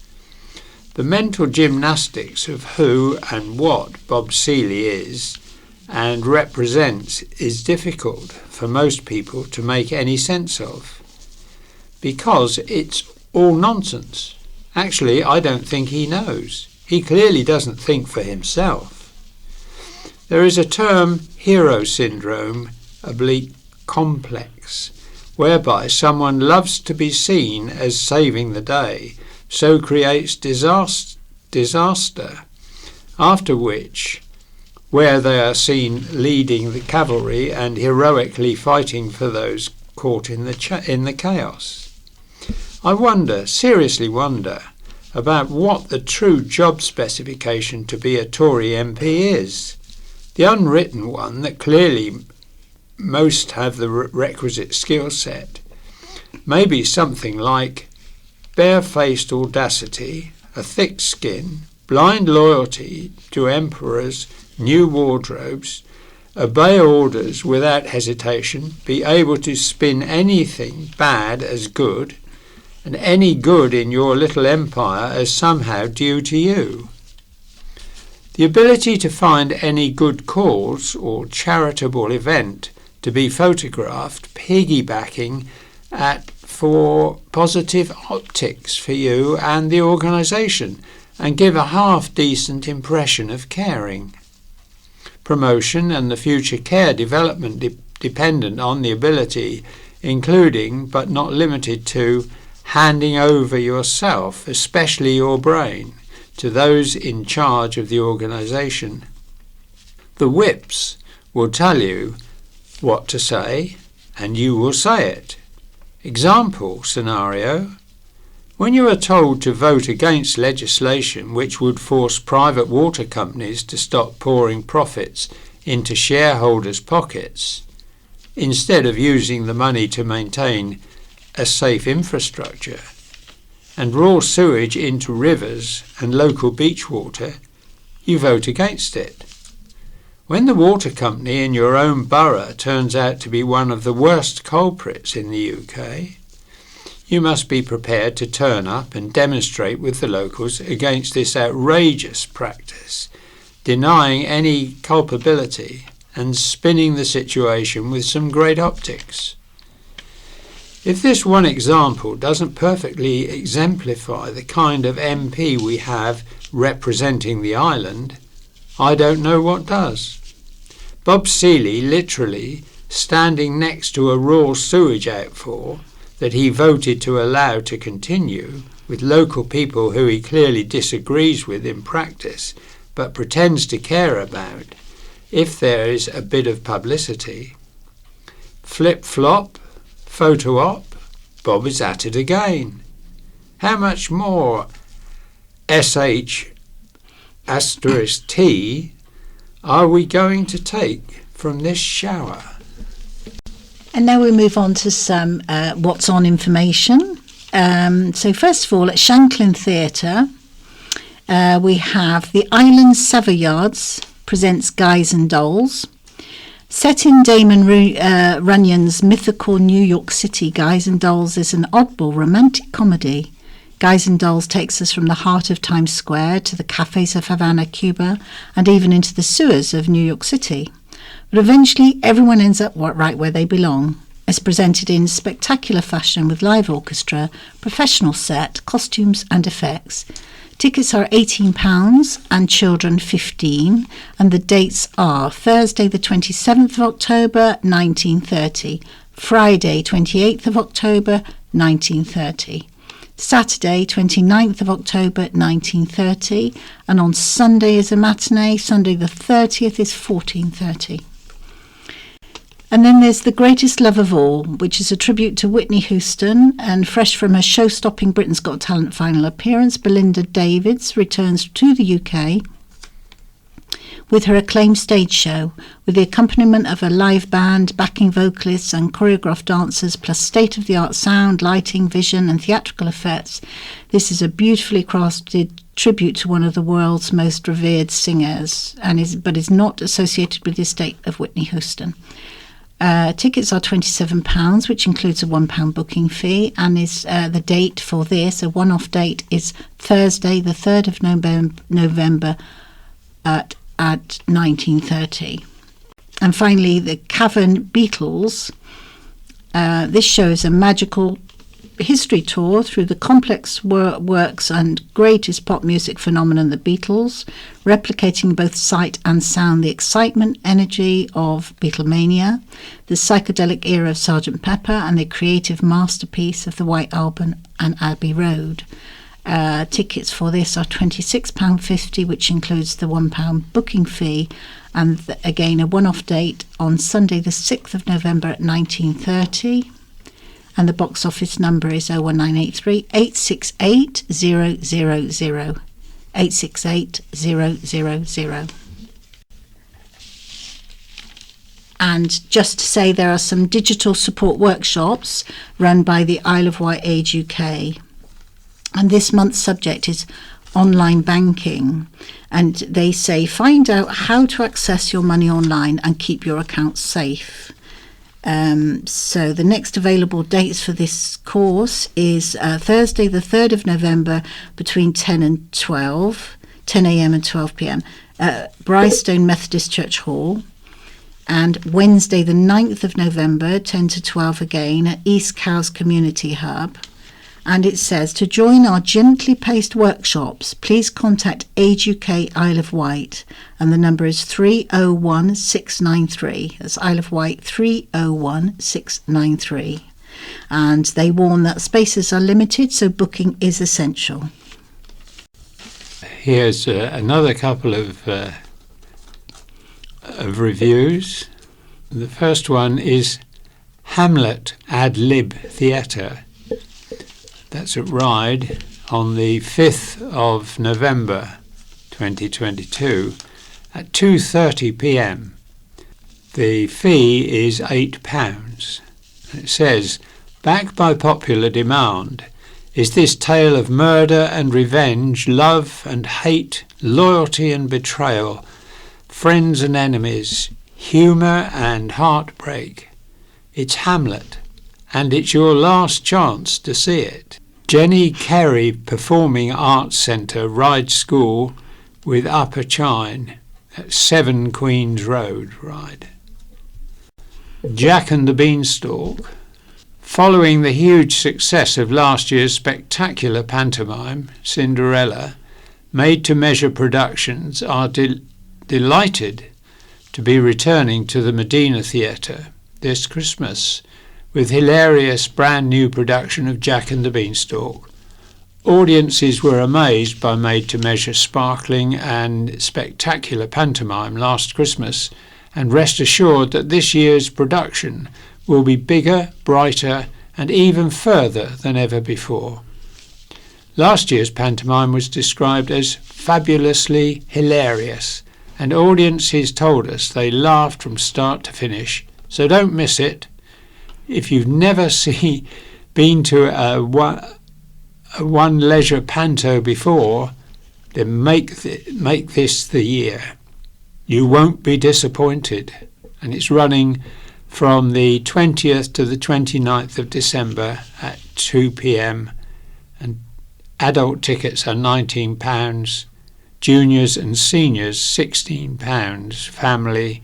The mental gymnastics of who and what Bob Seeley is and represents is difficult for most people to make any sense of, because it's all nonsense. Actually, I don't think he knows. He clearly doesn't think for himself. There is a term, hero syndrome / complex, whereby someone loves to be seen as saving the day, so creates disaster, after which, where they are seen leading the cavalry and heroically fighting for those caught in the chaos. I wonder, seriously wonder, about what the true job specification to be a Tory MP is. The unwritten one that clearly most have the requisite skill set may be something like barefaced audacity, a thick skin, blind loyalty to emperors, new wardrobes, obey orders without hesitation, be able to spin anything bad as good, and any good in your little empire as somehow due to you. The ability to find any good cause or charitable event to be photographed, piggybacking for positive optics for you and the organisation, and give a half-decent impression of caring. Promotion and the future care development dependent on the ability, including but not limited to, handing over yourself, especially your brain, to those in charge of the organisation. The whips will tell you what to say, and you will say it. Example scenario: when you are told to vote against legislation which would force private water companies to stop pouring profits into shareholders' pockets, instead of using the money to maintain a safe infrastructure, and raw sewage into rivers and local beach water, you vote against it. When the water company in your own borough turns out to be one of the worst culprits in the UK, you must be prepared to turn up and demonstrate with the locals against this outrageous practice, denying any culpability and spinning the situation with some great optics. If this one example doesn't perfectly exemplify the kind of MP we have representing the island, I don't know what does. Bob Seeley literally standing next to a raw sewage outfall that he voted to allow to continue with local people who he clearly disagrees with in practice but pretends to care about if there is a bit of publicity. Flip-flop, photo op, Bob is at it again. How much more SH*T are we going to take from this shower? And now we move on to some what's on information. So first of all, at Shanklin Theatre, we have the Island Savoyards presents Guys and Dolls. Set in Damon Runyon's mythical New York City, Guys and Dolls is an oddball romantic comedy. Guys and Dolls takes us from the heart of Times Square to the cafes of Havana, Cuba, and even into the sewers of New York City. But eventually everyone ends up right where they belong. It's presented in spectacular fashion with live orchestra, professional set, costumes and effects. Tickets are £18 and children £15, and the dates are Thursday the 27th of October 1930, Friday 28th of October 1930, Saturday 29th of October 1930, and on Sunday is a matinee. Sunday the 30th is 14:30. And then there's The Greatest Love of All, which is a tribute to Whitney Houston, and fresh from her show-stopping Britain's Got Talent final appearance, Belinda Davies returns to the UK with her acclaimed stage show, with the accompaniment of a live band, backing vocalists and choreographed dancers, plus state-of-the-art sound, lighting, vision and theatrical effects. This is a beautifully crafted tribute to one of the world's most revered singers, but is not associated with the estate of Whitney Houston. Tickets are £27, which includes a £1 booking fee, and is the date for this, a one-off date, is Thursday, the 3rd of November at 19:30. And finally, the Cavern Beatles. This shows a magical history tour through the complex works and greatest pop music phenomenon, the Beatles, replicating both sight and sound the excitement, energy of Beatlemania, the psychedelic era of Sgt. Pepper, and the creative masterpiece of the White Album and Abbey Road. Tickets for this are £26.50, which includes the £1 booking fee, and again a one-off date on Sunday the 6th of November at 19:30. And the box office number is 01983 868 000. 868 000. And just to say, there are some digital support workshops run by the Isle of Wight Age UK. And this month's subject is online banking. And they say, find out how to access your money online and keep your accounts safe. So the next available dates for this course is Thursday the 3rd of November between 10 a.m. and 12 p.m. at Brystone Methodist Church Hall, and Wednesday the 9th of November 10 to 12 again at East Cowes Community Hub. And it says, to join our gently paced workshops, please contact Age UK Isle of Wight, and the number is 301693. That's Isle of Wight 301693. And they warn that spaces are limited, so booking is essential. Here's another couple of reviews. The first one is Hamlet Ad Lib Theatre. That's at Ryde on the 5th of November 2022 at 2:30 p.m. The fee is £8. It says, backed by popular demand, is this tale of murder and revenge, love and hate, loyalty and betrayal, friends and enemies, humour and heartbreak. It's Hamlet, and it's your last chance to see it. Jenny Kerry Performing Arts Centre, Ryde School with Upper Chine at 7 Queen's Road, Ryde. Jack and the Beanstalk. Following the huge success of last year's spectacular pantomime, Cinderella, made-to-measure productions are delighted to be returning to the Medina Theatre this Christmas with hilarious brand new production of Jack and the Beanstalk. Audiences were amazed by made-to-measure sparkling and spectacular pantomime last Christmas, and rest assured that this year's production will be bigger, brighter and even further than ever before. Last year's pantomime was described as fabulously hilarious, and audiences told us they laughed from start to finish, so don't miss it. If you've never been to a one leisure panto before, then make this the year. You won't be disappointed. And it's running from the 20th to the 29th of December at 2 p.m. and adult tickets are £19, juniors and seniors £16, family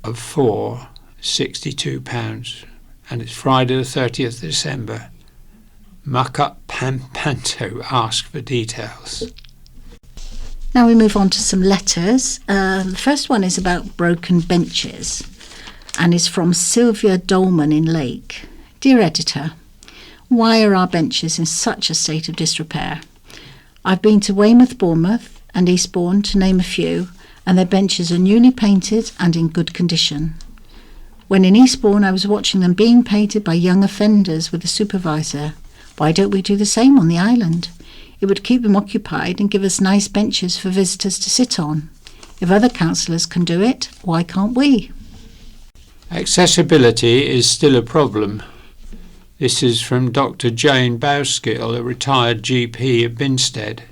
of 4 £62, and it's Friday the 30th of December. Muck up Panto, ask for details. Now we move on to some letters. The first one is about broken benches and is from Sylvia Dolman in Lake. Dear Editor, why are our benches in such a state of disrepair? I've been to Weymouth, Bournemouth and Eastbourne, to name a few, and their benches are newly painted and in good condition. When in Eastbourne, I was watching them being painted by young offenders with a supervisor. Why don't we do the same on the island? It would keep them occupied and give us nice benches for visitors to sit on. If other councillors can do it, why can't we? Accessibility is still a problem. This is from Dr. Jane Bowskill, a retired GP of Binstead.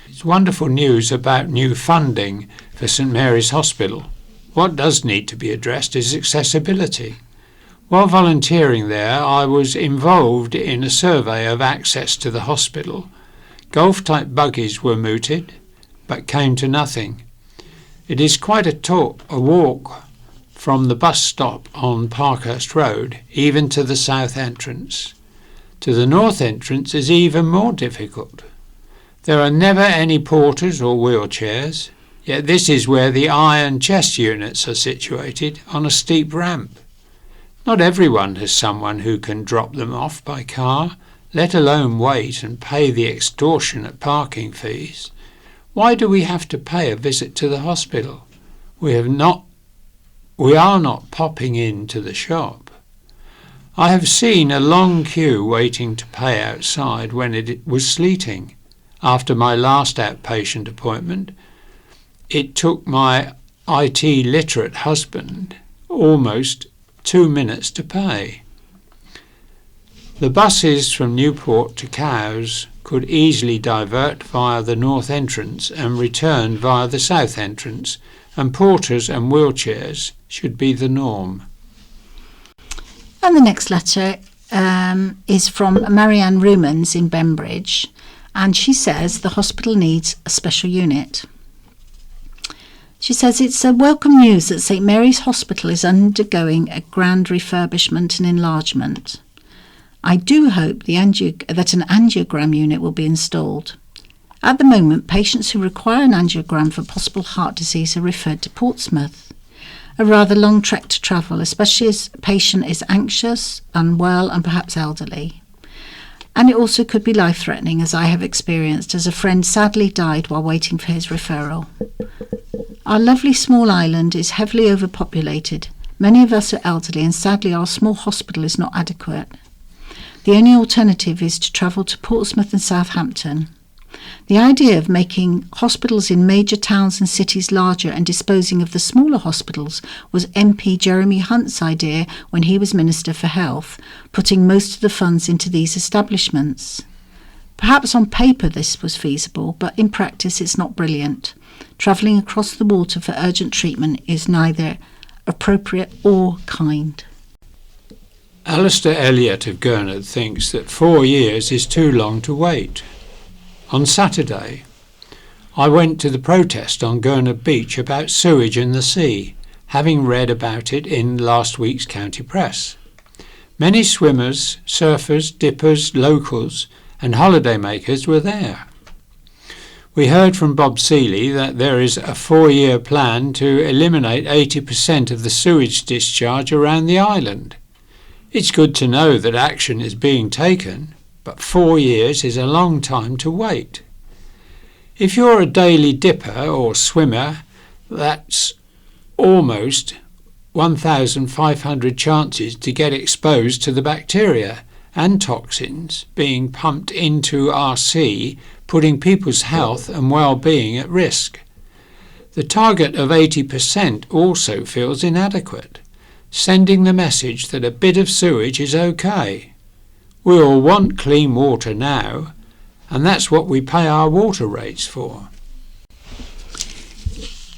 It's wonderful news about new funding for St Mary's Hospital. What does need to be addressed is accessibility. While volunteering there, I was involved in a survey of access to the hospital. Golf-type buggies were mooted, but came to nothing. It is quite a walk from the bus stop on Parkhurst Road, even to the south entrance. To the north entrance is even more difficult. There are never any porters or wheelchairs, yet this is where the eye and chest units are situated, on a steep ramp. Not everyone has someone who can drop them off by car, let alone wait and pay the extortionate parking fees. Why do we have to pay a visit to the hospital? We are not popping into the shop. I have seen a long queue waiting to pay outside when it was sleeting. After my last outpatient appointment, it took my IT literate husband almost 2 minutes to pay. The buses from Newport to Cowes could easily divert via the north entrance and return via the south entrance, and porters and wheelchairs should be the norm. And the next letter is from Marianne Rumans in Bembridge, and she says the hospital needs a special unit. She says it's a welcome news that St Mary's Hospital is undergoing a grand refurbishment and enlargement. I do hope that an angiogram unit will be installed. At the moment, patients who require an angiogram for possible heart disease are referred to Portsmouth. A rather long trek to travel, especially as a patient is anxious, unwell and perhaps elderly. And it also could be life-threatening, as I have experienced, as a friend sadly died while waiting for his referral. Our lovely small island is heavily overpopulated. Many of us are elderly, and sadly our small hospital is not adequate. The only alternative is to travel to Portsmouth and Southampton. The idea of making hospitals in major towns and cities larger and disposing of the smaller hospitals was MP Jeremy Hunt's idea when he was Minister for Health, putting most of the funds into these establishments. Perhaps on paper this was feasible, but in practice it's not brilliant. Travelling across the water for urgent treatment is neither appropriate or kind. Alistair Elliott of Gurnard thinks that 4 years is too long to wait. On Saturday, I went to the protest on Gurnard Beach about sewage in the sea, having read about it in last week's county press. Many swimmers, surfers, dippers, locals and holidaymakers were there. We heard from Bob Seeley that there is a 4-year plan to eliminate 80% of the sewage discharge around the island. It's good to know that action is being taken, but 4 years is a long time to wait. If you're a daily dipper or swimmer, that's almost 1,500 chances to get exposed to the bacteria and toxins being pumped into our sea, putting people's health and well-being at risk. The target of 80% also feels inadequate, sending the message that a bit of sewage is okay. We all want clean water now, and that's what we pay our water rates for.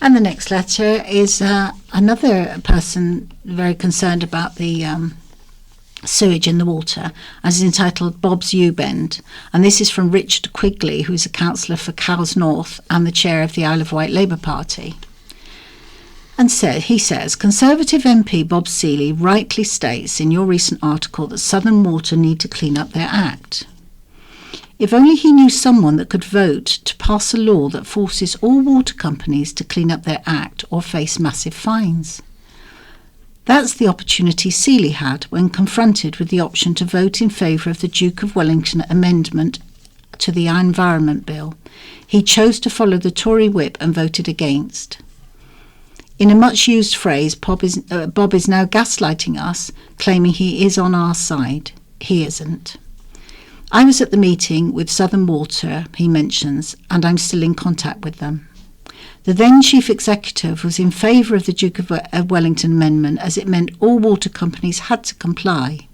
And the next letter is another person very concerned about the sewage in the water, and is entitled Bob's U-Bend. And this is from Richard Quigley, who is a councillor for Cowes North and the chair of the Isle of Wight Labour Party. And he says, Conservative MP Bob Seeley rightly states in your recent article that Southern Water need to clean up their act. If only he knew someone that could vote to pass a law that forces all water companies to clean up their act or face massive fines. That's the opportunity Seeley had when confronted with the option to vote in favour of the Duke of Wellington amendment to the Environment Bill. He chose to follow the Tory whip and voted against. In a much-used phrase, Bob is now gaslighting us, claiming he is on our side. He isn't. I was at the meeting with Southern Water, he mentions, and I'm still in contact with them. The then Chief Executive was in favour of the Duke of Wellington amendment, as it meant all water companies had to comply.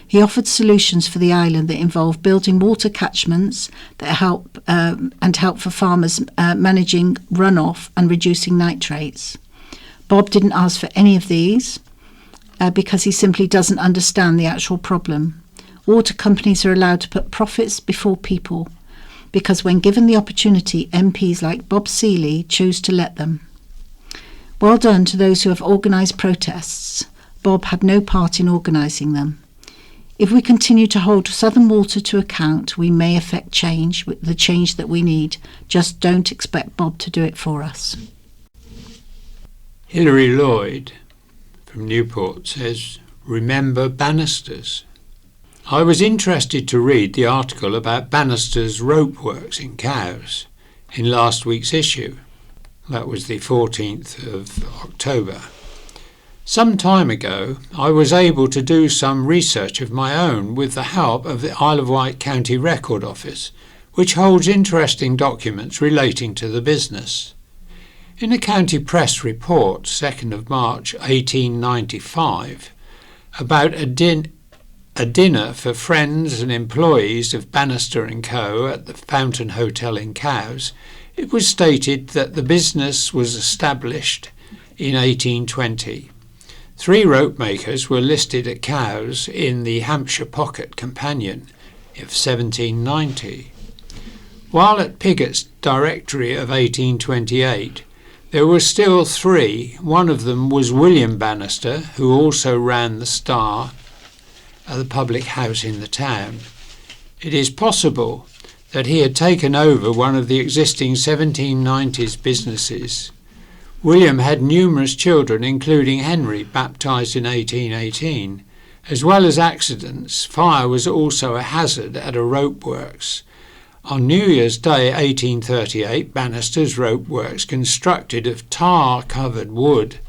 He offered solutions for the island that involved building water catchments that help for farmers managing runoff and reducing nitrates. Bob didn't ask for any of these because he simply doesn't understand the actual problem. Water companies are allowed to put profits before people because when given the opportunity, MPs like Bob Seeley choose to let them. Well done to those who have organised protests. Bob had no part in organising them. If we continue to hold Southern Water to account, we may effect change, the change that we need. Just don't expect Bob to do it for us. Hilary Lloyd from Newport says, "Remember Bannisters." I was interested to read the article about Bannister's rope works in Cowes in last week's issue. That was the 14th of October. Some time ago, I was able to do some research of my own with the help of the Isle of Wight County Record Office, which holds interesting documents relating to the business. In a county press report, 2nd of March 1895, about a dinner for friends and employees of Bannister & Co. at the Fountain Hotel in Cowes, it was stated that the business was established in 1820. 3 rope makers were listed at Cowes in the Hampshire Pocket Companion of 1790. While at Piggott's Directory of 1828, there were still 3. One of them was William Bannister, who also ran the Star, the public house in the town. It is possible that he had taken over one of the existing 1790s businesses. William had numerous children, including Henry, baptised in 1818. As well as accidents, fire was also a hazard at a rope works. On New Year's Day 1838, Bannister's rope works, constructed of tar-covered wood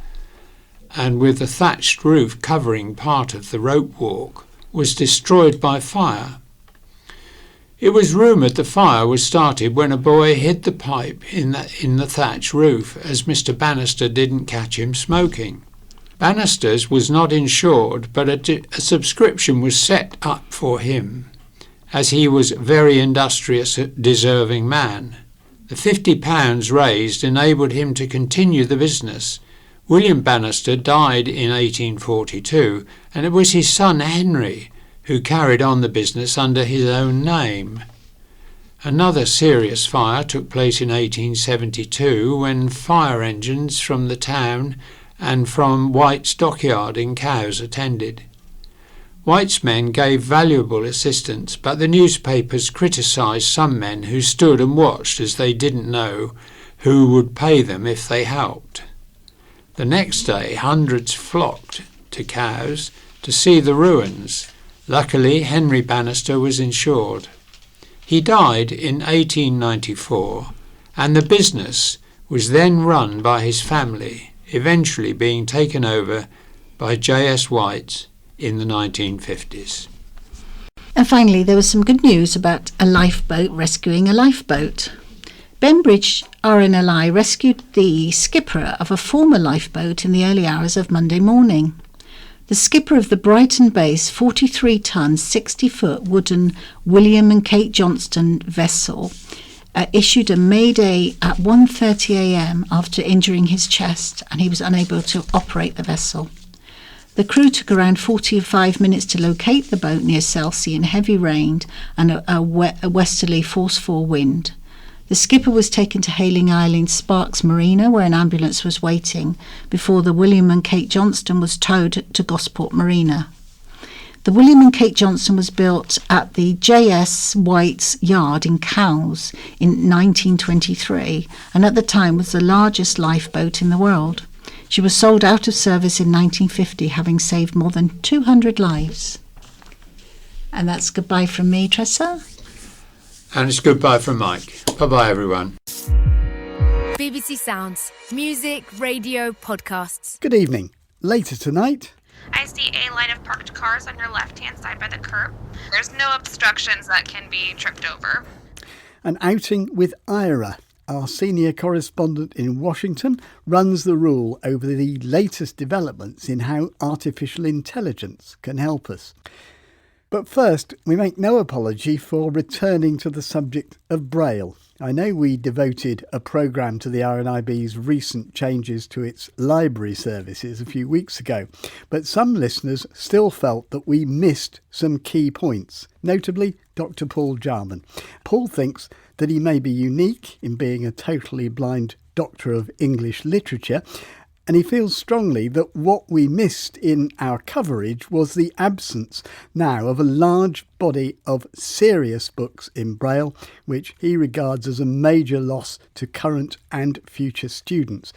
and with a thatched roof covering part of the rope walk, was destroyed by fire. It was rumoured the fire was started when a boy hid the pipe in the thatch roof, as Mr. Bannister didn't catch him smoking. Bannister's was not insured, but a subscription was set up for him, as he was a very industrious, deserving man. The £50 raised enabled him to continue the business. William Bannister died in 1842, and it was his son Henry who carried on the business under his own name. Another serious fire took place in 1872 when fire engines from the town and from Wight's dockyard in Cowes attended. Wight's men gave valuable assistance, but the newspapers criticised some men who stood and watched as they didn't know who would pay them if they helped. The next day, hundreds flocked to Cowes to see the ruins. Luckily, Henry Bannister was insured. He died in 1894, and the business was then run by his family, eventually being taken over by J.S. Wight in the 1950s. And finally, there was some good news about a lifeboat rescuing a lifeboat. Benbridge RNLI rescued the skipper of a former lifeboat in the early hours of Monday morning. The skipper of the Brighton-based 43-ton, 60-foot wooden William and Kate Johnston vessel issued a mayday at 1:30 a.m. after injuring his chest, and he was unable to operate the vessel. The crew took around 45 minutes to locate the boat near Selsey in heavy rain and a westerly force 4 wind. The skipper was taken to Hayling Island Sparks Marina, where an ambulance was waiting, before the William and Kate Johnston was towed to Gosport Marina. The William and Kate Johnston was built at the J.S. White's yard in Cowes in 1923, and at the time was the largest lifeboat in the world. She was sold out of service in 1950, having saved more than 200 lives. And that's goodbye from me, Tressa. And it's goodbye from Mike. Bye-bye, everyone. BBC Sounds. Music, radio, podcasts. Good evening. Later tonight... I see a line of parked cars on your left-hand side by the curb. There's no obstructions that can be tripped over. An outing with Ira. Our senior correspondent in Washington runs the rule over the latest developments in how artificial intelligence can help us. But first, we make no apology for returning to the subject of Braille. I know we devoted a programme to the RNIB's recent changes to its library services a few weeks ago, but some listeners still felt that we missed some key points, notably Dr Paul Jarman. Paul thinks that he may be unique in being a totally blind Doctor of English Literature, and he feels strongly that what we missed in our coverage was the absence now of a large body of serious books in Braille, which he regards as a major loss to current and future students.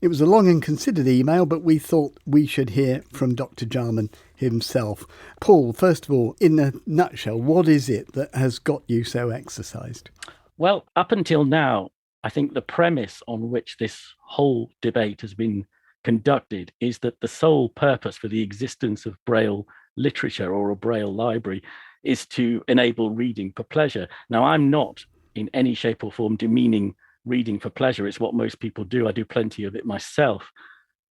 It was a long and considered email, but we thought we should hear from Dr Jarman himself. Paul, first of all, in a nutshell, what is it that has got you so exercised? Well, up until now, I think the premise on which this whole debate has been conducted is that the sole purpose for the existence of Braille literature or a Braille library is to enable reading for pleasure. Now, I'm not in any shape or form demeaning reading for pleasure. It's what most people do. I do plenty of it myself.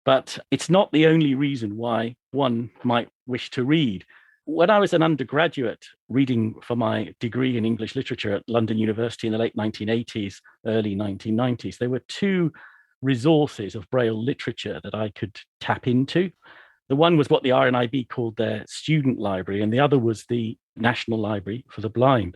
But it's not the only reason why one might wish to read. When I was an undergraduate reading for my degree in English literature at London University in the late 1980s, early 1990s, there were two resources of Braille literature that I could tap into. The one was what the RNIB called their student library, and the other was the National Library for the Blind.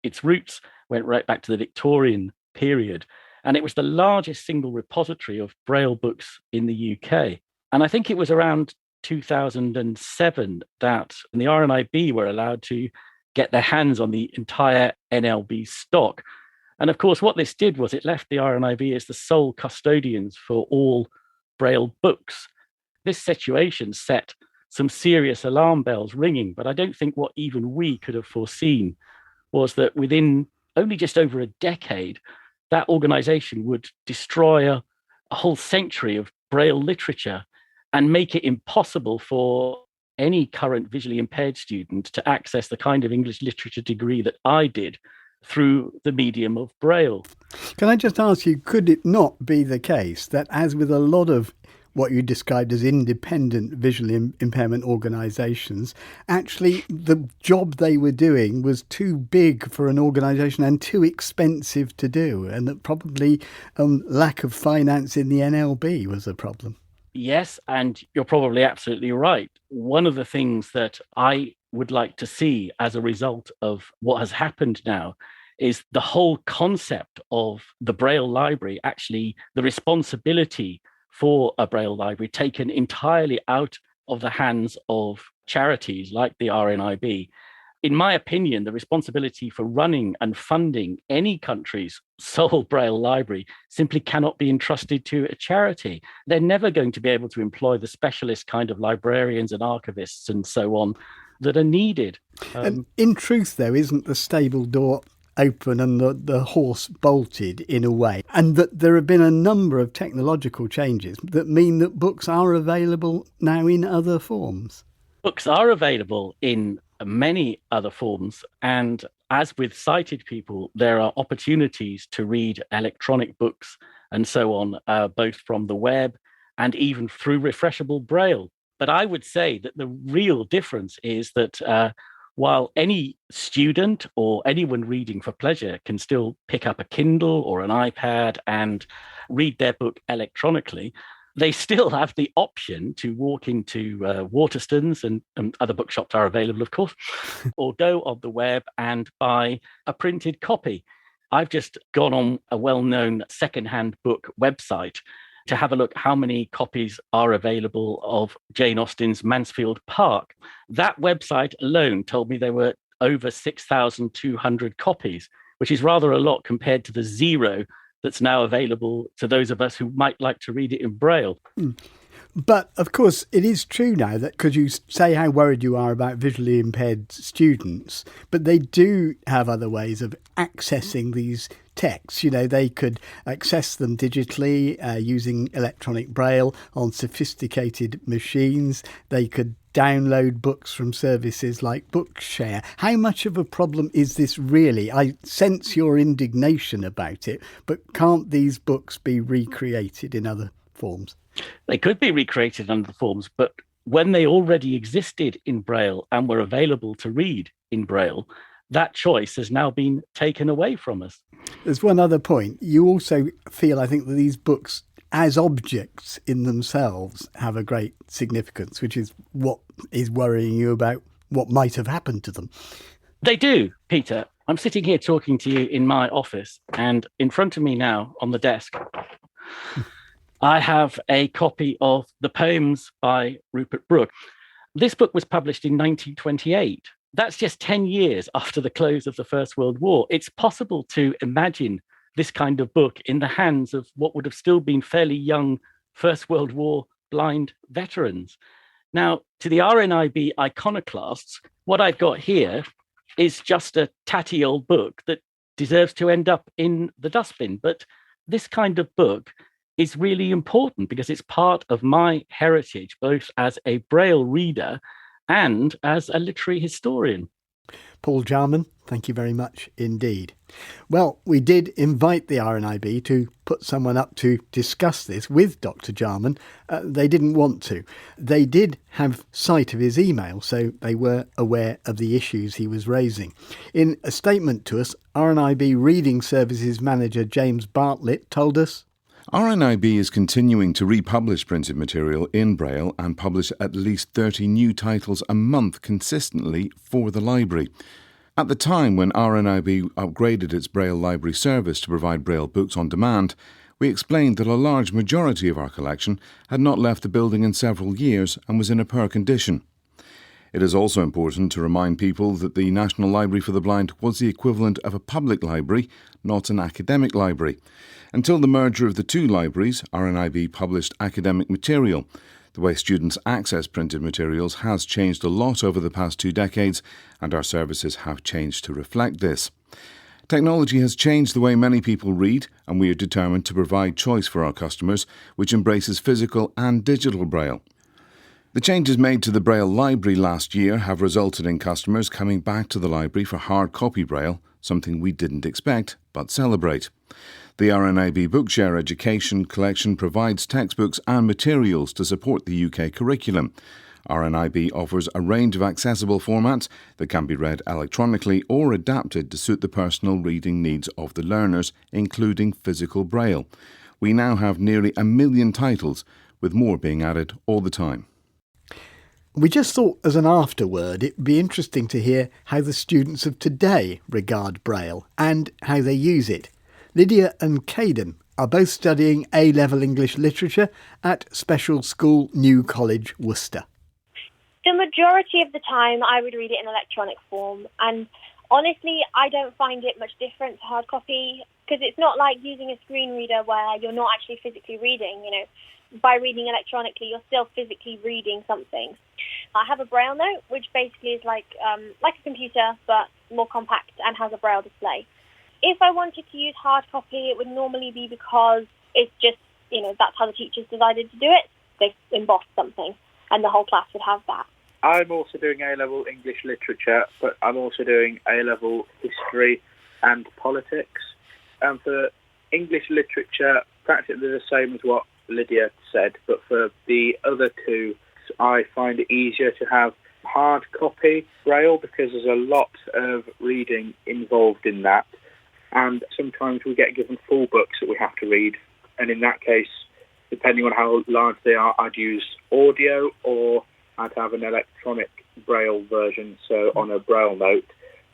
Its roots went right back to the Victorian period, and it was the largest single repository of Braille books in the UK. And I think it was around 2007 that the RNIB were allowed to get their hands on the entire NLB stock. And of course, what this did was it left the RNIB as the sole custodians for all Braille books. This situation set some serious alarm bells ringing, but I don't think what even we could have foreseen was that within only just over a decade, that organisation would destroy a whole century of Braille literature and make it impossible for any current visually impaired student to access the kind of English literature degree that I did through the medium of Braille. Can I just ask you, could it not be the case that, as with a lot of what you described as independent visual impairment organisations, actually the job they were doing was too big for an organisation and too expensive to do, and that probably lack of finance in the NLB was a problem? Yes, and you're probably absolutely right. One of the things that I would like to see as a result of what has happened now is the whole concept of the Braille library, actually the responsibility for a Braille library taken entirely out of the hands of charities like the RNIB. In my opinion, the responsibility for running and funding any country's sole Braille library simply cannot be entrusted to a charity. They're never going to be able to employ the specialist kind of librarians and archivists and so on that are needed. And in truth, though, isn't the stable door open and the horse bolted in a way? And that there have been a number of technological changes that mean that books are available now in other forms. Books are available in many other forms, and as with sighted people, there are opportunities to read electronic books and so on, both from the web and even through refreshable Braille. But I would say that the real difference is that while any student or anyone reading for pleasure can still pick up a Kindle or an iPad and read their book electronically, they still have the option to walk into Waterstones, and other bookshops are available, of course, or go on the web and buy a printed copy. I've just gone on a well-known secondhand book website to have a look how many copies are available of Jane Austen's Mansfield Park. That website alone told me there were over 6,200 copies, which is rather a lot compared to the zero that's now available to those of us who might like to read it in Braille. But of course, it is true now that, because you say how worried you are about visually impaired students, but they do have other ways of accessing these texts. You know, they could access them digitally using electronic Braille on sophisticated machines. They could download books from services like Bookshare. How much of a problem is this really? I sense your indignation about it, but can't these books be recreated in other forms? They could be recreated under the forms, but when they already existed in Braille and were available to read in Braille, that choice has now been taken away from us. There's one other point. You also feel, I think, that these books as objects in themselves have a great significance, which is what is worrying you about what might have happened to them. They do, Peter. I'm sitting here talking to you in my office, and in front of me now on the desk, I have a copy of the poems by Rupert Brooke. This book was published in 1928. That's just 10 years after the close of the First World War. It's possible to imagine this kind of book in the hands of what would have still been fairly young First World War blind veterans. Now, to the RNIB iconoclasts, what I've got here is just a tatty old book that deserves to end up in the dustbin. But this kind of book is really important because it's part of my heritage, both as a Braille reader and as a literary historian. Paul Jarman, thank you very much indeed. Well, we did invite the RNIB to put someone up to discuss this with Dr. Jarman. They didn't want to. They did have sight of his email, so they were aware of the issues he was raising. In a statement to us, RNIB Reading Services Manager James Bartlett told us, RNIB is continuing to republish printed material in Braille and publish at least 30 new titles a month consistently for the library. At the time when RNIB upgraded its Braille library service to provide Braille books on demand, we explained that a large majority of our collection had not left the building in several years and was in a poor condition. It is also important to remind people that the National Library for the Blind was the equivalent of a public library, not an academic library. Until the merger of the two libraries, RNIB published academic material. The way students access printed materials has changed a lot over the past 2 decades, and our services have changed to reflect this. Technology has changed the way many people read, and we are determined to provide choice for our customers, which embraces physical and digital Braille. The changes made to the Braille library last year have resulted in customers coming back to the library for hard copy Braille, something we didn't expect but celebrate. The RNIB Bookshare Education collection provides textbooks and materials to support the UK curriculum. RNIB offers a range of accessible formats that can be read electronically or adapted to suit the personal reading needs of the learners, including physical Braille. We now have nearly 1 million titles, with more being added all the time. We just thought, as an afterword, it'd be interesting to hear how the students of today regard Braille and how they use it. Lydia and Caden are both studying A-level English literature at Special School New College, Worcester. The majority of the time I would read it in electronic form, and honestly I don't find it much different to hard copy because it's not like using a screen reader where you're not actually physically reading. By reading electronically you're still physically reading something. I have a Braille note, which basically is like a computer but more compact and has a Braille display. If I wanted to use hard copy, it would normally be because it's just, that's how the teachers decided to do it. They embossed something and the whole class would have that. I'm also doing A-level English literature, but I'm also doing A-level history and politics. And for English literature, practically the same as what Lydia said, but for the other two, I find it easier to have hard copy Braille because there's a lot of reading involved in that. And sometimes we get given full books that we have to read. And in that case, depending on how large they are, I'd use audio or I'd have an electronic Braille version, so on a Braille note.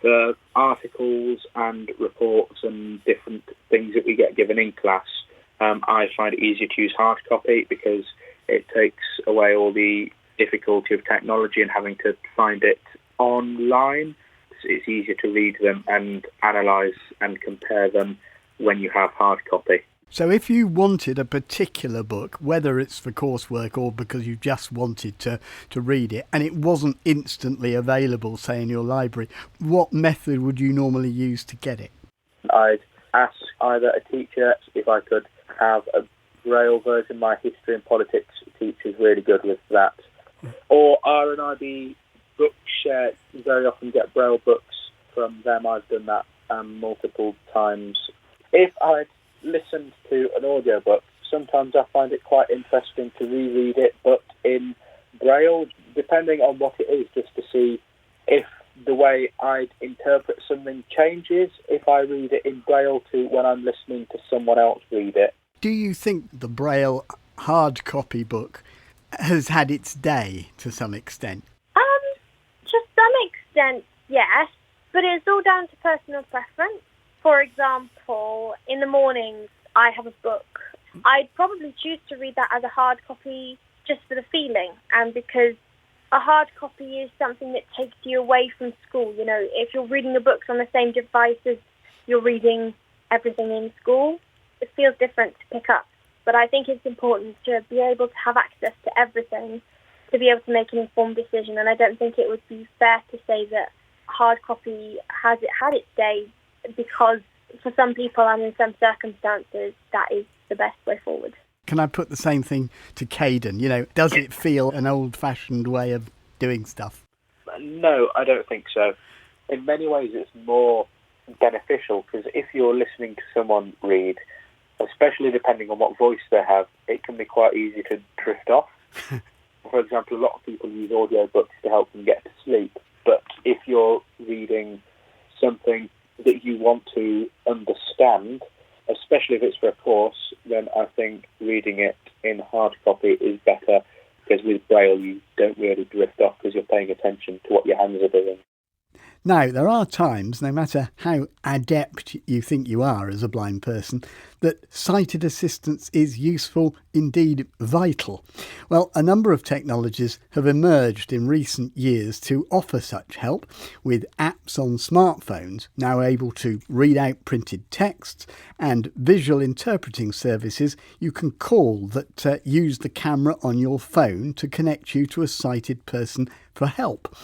The articles and reports and different things that we get given in class, I find it easier to use hard copy because it takes away all the difficulty of technology and having to find it online. It's easier to read them and analyse and compare them when you have hard copy. So if you wanted a particular book, whether it's for coursework or because you just wanted to read it, and it wasn't instantly available, say, in your library, what method would you normally use to get it? I'd ask either a teacher if I could have a Braille version. My history and politics teacher is really good with that. Or RNIB Bookshare, very often get Braille books from them. I've done that multiple times. If I listened to an audiobook, sometimes I find it quite interesting to reread it, but in Braille, depending on what it is, just to see if the way I'd interpret something changes if I read it in Braille to when I'm listening to someone else read it. Do you think the Braille hard copy book has had its day to some extent? To some extent, yes, but it's all down to personal preference. For example, in the mornings, I have a book. I'd probably choose to read that as a hard copy just for the feeling, and because a hard copy is something that takes you away from school. You know, if you're reading the books on the same device as you're reading everything in school, it feels different to pick up. But I think it's important to be able to have access to everything, to be able to make an informed decision. And I don't think it would be fair to say that hard copy has it had its day, because for some people and in some circumstances, that is the best way forward. Can I put the same thing to Caden? You know, does it feel an old-fashioned way of doing stuff? No, I don't think so. In many ways, it's more beneficial, because if you're listening to someone read, especially depending on what voice they have, it can be quite easy to drift off. For example, a lot of people use audiobooks to help them get to sleep, but if you're reading something that you want to understand, especially if it's for a course, then I think reading it in hard copy is better, because with Braille you don't really drift off because you're paying attention to what your hands are doing. Now, there are times, no matter how adept you think you are as a blind person, that sighted assistance is useful, indeed vital. Well, a number of technologies have emerged in recent years to offer such help, with apps on smartphones now able to read out printed texts, and visual interpreting services you can call that use the camera on your phone to connect you to a sighted person for help.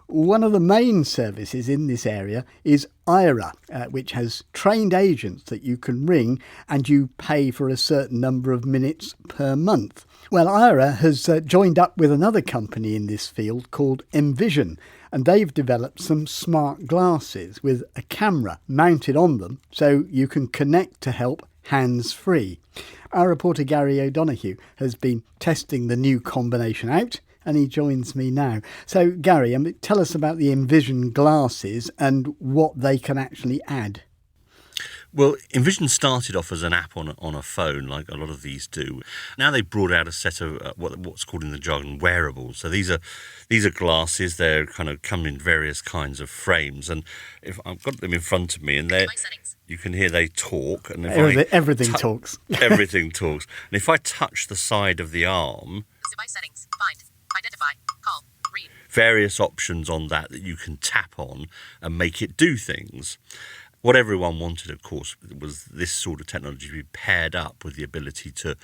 One of the main services in this area is Aira, which has trained agents that you can ring and you pay for a certain number of minutes per month. Well, Aira has joined up with another company in this field called Envision, and they've developed some smart glasses with a camera mounted on them so you can connect to help hands-free. Our reporter Gary O'Donoghue has been testing the new combination out, and he joins me now. So, Gary, tell us about the Envision glasses and what they can actually add. Well, Envision started off as an app on a phone, like a lot of these do. Now they've brought out a set of what's called in the jargon wearables. So these are glasses. They're kind of come in various kinds of frames, and if I've got them in front of me, and you can hear they talk. And if everything talks. Everything talks. And if I touch the side of the arm, device settings, find, identify, call, read. Various options on that you can tap on and make it do things. What everyone wanted, of course, was this sort of technology to be paired up with the ability to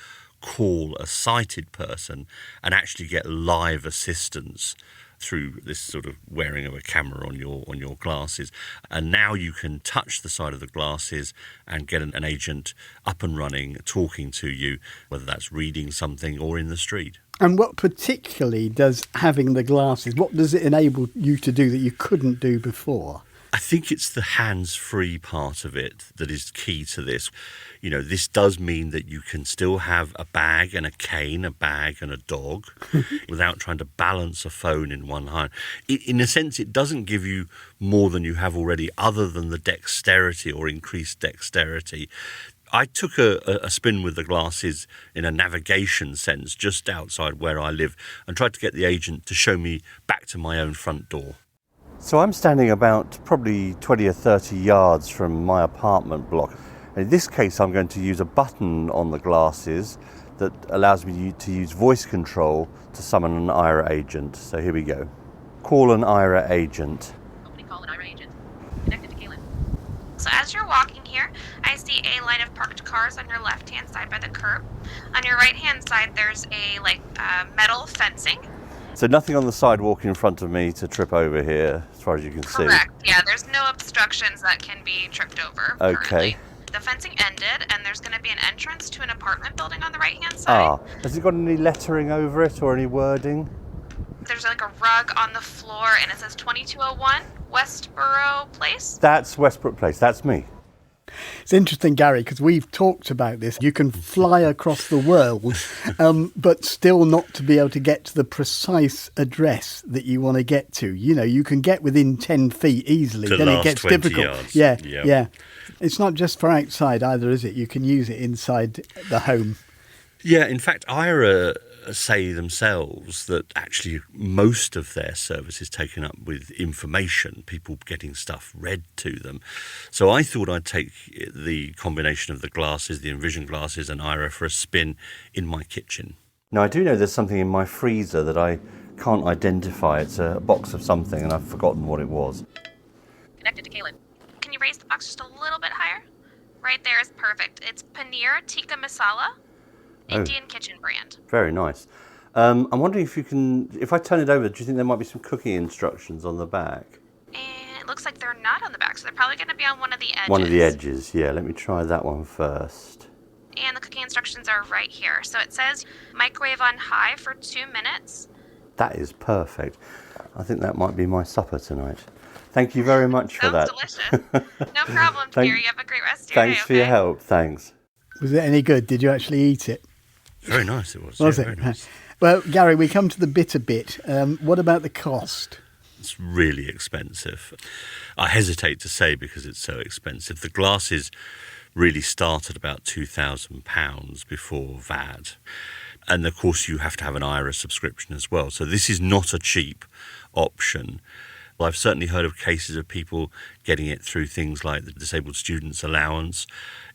call a sighted person and actually get live assistance through this sort of wearing of a camera on your glasses. And now you can touch the side of the glasses and get an agent up and running, talking to you, whether that's reading something or in the street. And what particularly does having the glasses, what does it enable you to do that you couldn't do before? I think it's the hands-free part of it that is key to this. You know, this does mean that you can still have a bag and a cane, a bag and a dog, without trying to balance a phone in one hand. In a sense, it doesn't give you more than you have already, other than the dexterity or increased dexterity. I took a spin with the glasses in a navigation sense just outside where I live and tried to get the agent to show me back to my own front door. So I'm standing about probably 20 or 30 yards from my apartment block. In this case, I'm going to use a button on the glasses that allows me to use voice control to summon an Aira agent. So here we go. Call an Aira agent. Opening call an Aira agent. Connected to Kaylin. So as you're walking here, I see a line of parked cars on your left-hand side by the curb. On your right-hand side, there's a metal fencing. So nothing on the sidewalk in front of me to trip over here, as far as you can see. Correct. Yeah, there's no obstructions that can be tripped over. Okay. Currently. The fencing ended, and there's going to be an entrance to an apartment building on the right-hand side. Has it got any lettering over it or any wording? There's like a rug on the floor, and it says 2201 Westboro Place. That's Westbrook Place. That's me. It's interesting, Gary, because we've talked about this. You can fly across the world, but still not to be able to get to the precise address that you want to get to. You know, you can get within 10 feet easily, To then it last gets 20 difficult. yards. Yeah, Yep. yeah. It's not just for outside either, is it? You can use it inside the home. Yeah, in fact, IRA say themselves that actually most of their service is taken up with information, people getting stuff read to them. So I thought I'd take the combination of the glasses, the Envision glasses and IRA for a spin in my kitchen. Now, I do know there's something in my freezer that I can't identify. It's a box of something and I've forgotten what it was. Connected to Kaylin. Can you raise the box just a little bit higher? Right there is perfect. It's paneer tikka masala, Indian kitchen brand. Very nice. I'm wondering if you can, if I turn it over, do you think there might be some cooking instructions on the back? And it looks like they're not on the back, so they're probably going to be on one of the edges. One of the edges, yeah. Let me try that one first. And the cooking instructions are right here. So it says microwave on high for 2 minutes. That is perfect. I think that might be my supper tonight. Thank you very much for that. Sounds delicious. No problem, Pierre. You have a great rest of your day. Thanks for your help. Thanks. Was it any good? Did you actually eat it? Very nice it was. Was yeah, it? Very nice. Well, Gary, we come to the bitter bit. What about the cost? It's really expensive. I hesitate to say because it's so expensive. The glasses really start at about £2,000 before VAT. And of course you have to have an IRA subscription as well. So this is not a cheap option. Well, I've certainly heard of cases of people getting it through things like the Disabled Students Allowance.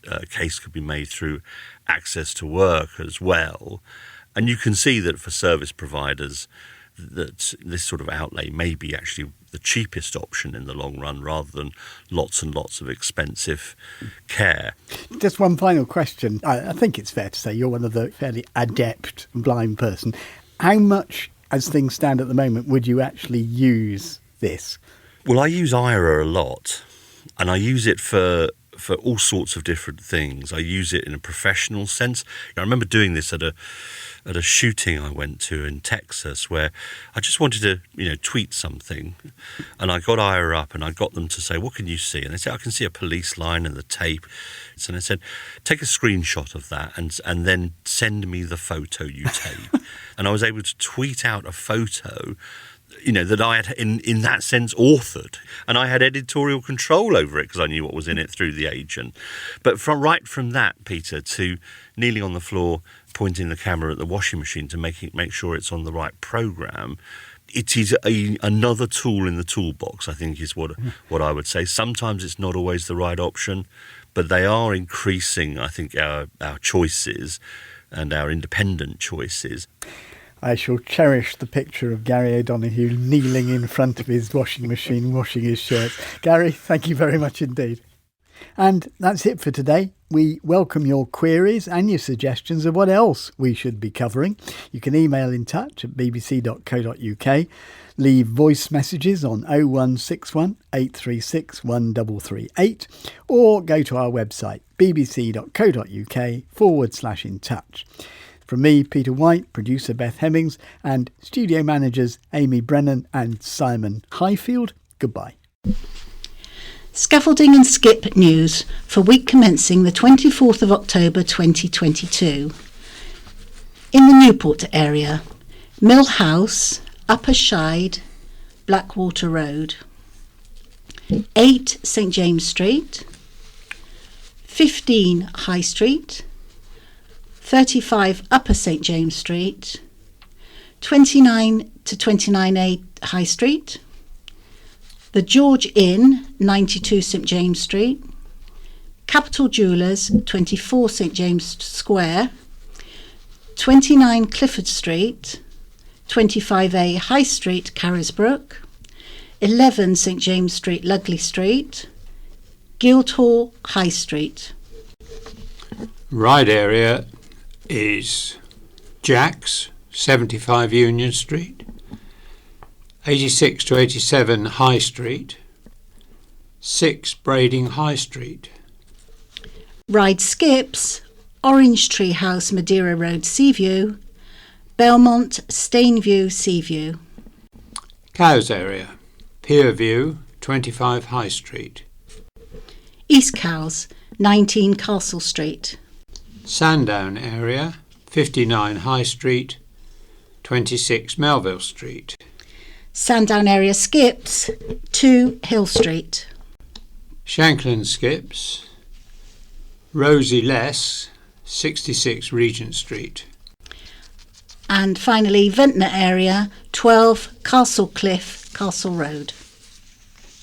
A case could be made through Access to Work as well. And you can see that for service providers that this sort of outlay may be actually the cheapest option in the long run rather than lots and lots of expensive care. Just one final question. I think it's fair to say you're one of the fairly adept blind person. How much, as things stand at the moment, would you actually use this? Well, I use IRA a lot, and I use it for all sorts of different things. I use it in a professional sense. I remember doing this at a shooting I went to in Texas where I just wanted to, tweet something, and I got IRA up and I got them to say, what can you see? And they said, I can see a police line and the tape. And I said, take a screenshot of that and then send me the photo you take. And I was able to tweet out a photo that I had, in that sense, authored. And I had editorial control over it because I knew what was in it through the agent. But right from that, Peter, to kneeling on the floor, pointing the camera at the washing machine to make sure it's on the right programme, it is another tool in the toolbox, I think is what I would say. Sometimes it's not always the right option, but they are increasing, I think, our choices and our independent choices. I shall cherish the picture of Gary O'Donoghue kneeling in front of his washing machine, washing his shirts. Gary, thank you very much indeed. And that's it for today. We welcome your queries and your suggestions of what else we should be covering. You can email in touch at bbc.co.uk, leave voice messages on 0161 836 1338, or go to our website bbc.co.uk/in touch. From me, Peter Wight, producer Beth Hemmings, and studio managers Amy Brennan and Simon Highfield, goodbye. Scaffolding and skip news for week commencing the 24th of October 2022. In the Newport area, Mill House, Upper Shide, Blackwater Road. 8 St James Street, 15 High Street, 35 Upper St James Street, 29 to 29A High Street, the George Inn, 92 St James Street, Capital Jewellers, 24 St James Square, 29 Clifford Street, 25A High Street, Carisbrooke, 11 St James Street, Lugley Street, Guildhall High Street. Ride area is Jack's, 75 Union Street, 86 to 87 High Street, 6 Brading High Street. Ride skips, Orange Tree House, Madeira Road, Seaview, Belmont, Stainview, Seaview. Cows area, Pierview, 25 High Street. East Cowes, 19 Castle Street. Sandown area, 59 High Street, 26 Melville Street. Sandown area skips, 2 Hill Street. Shanklin skips, Rosie Less, 66 Regent Street. And finally, Ventnor area, 12 Castle Cliff, Castle Road.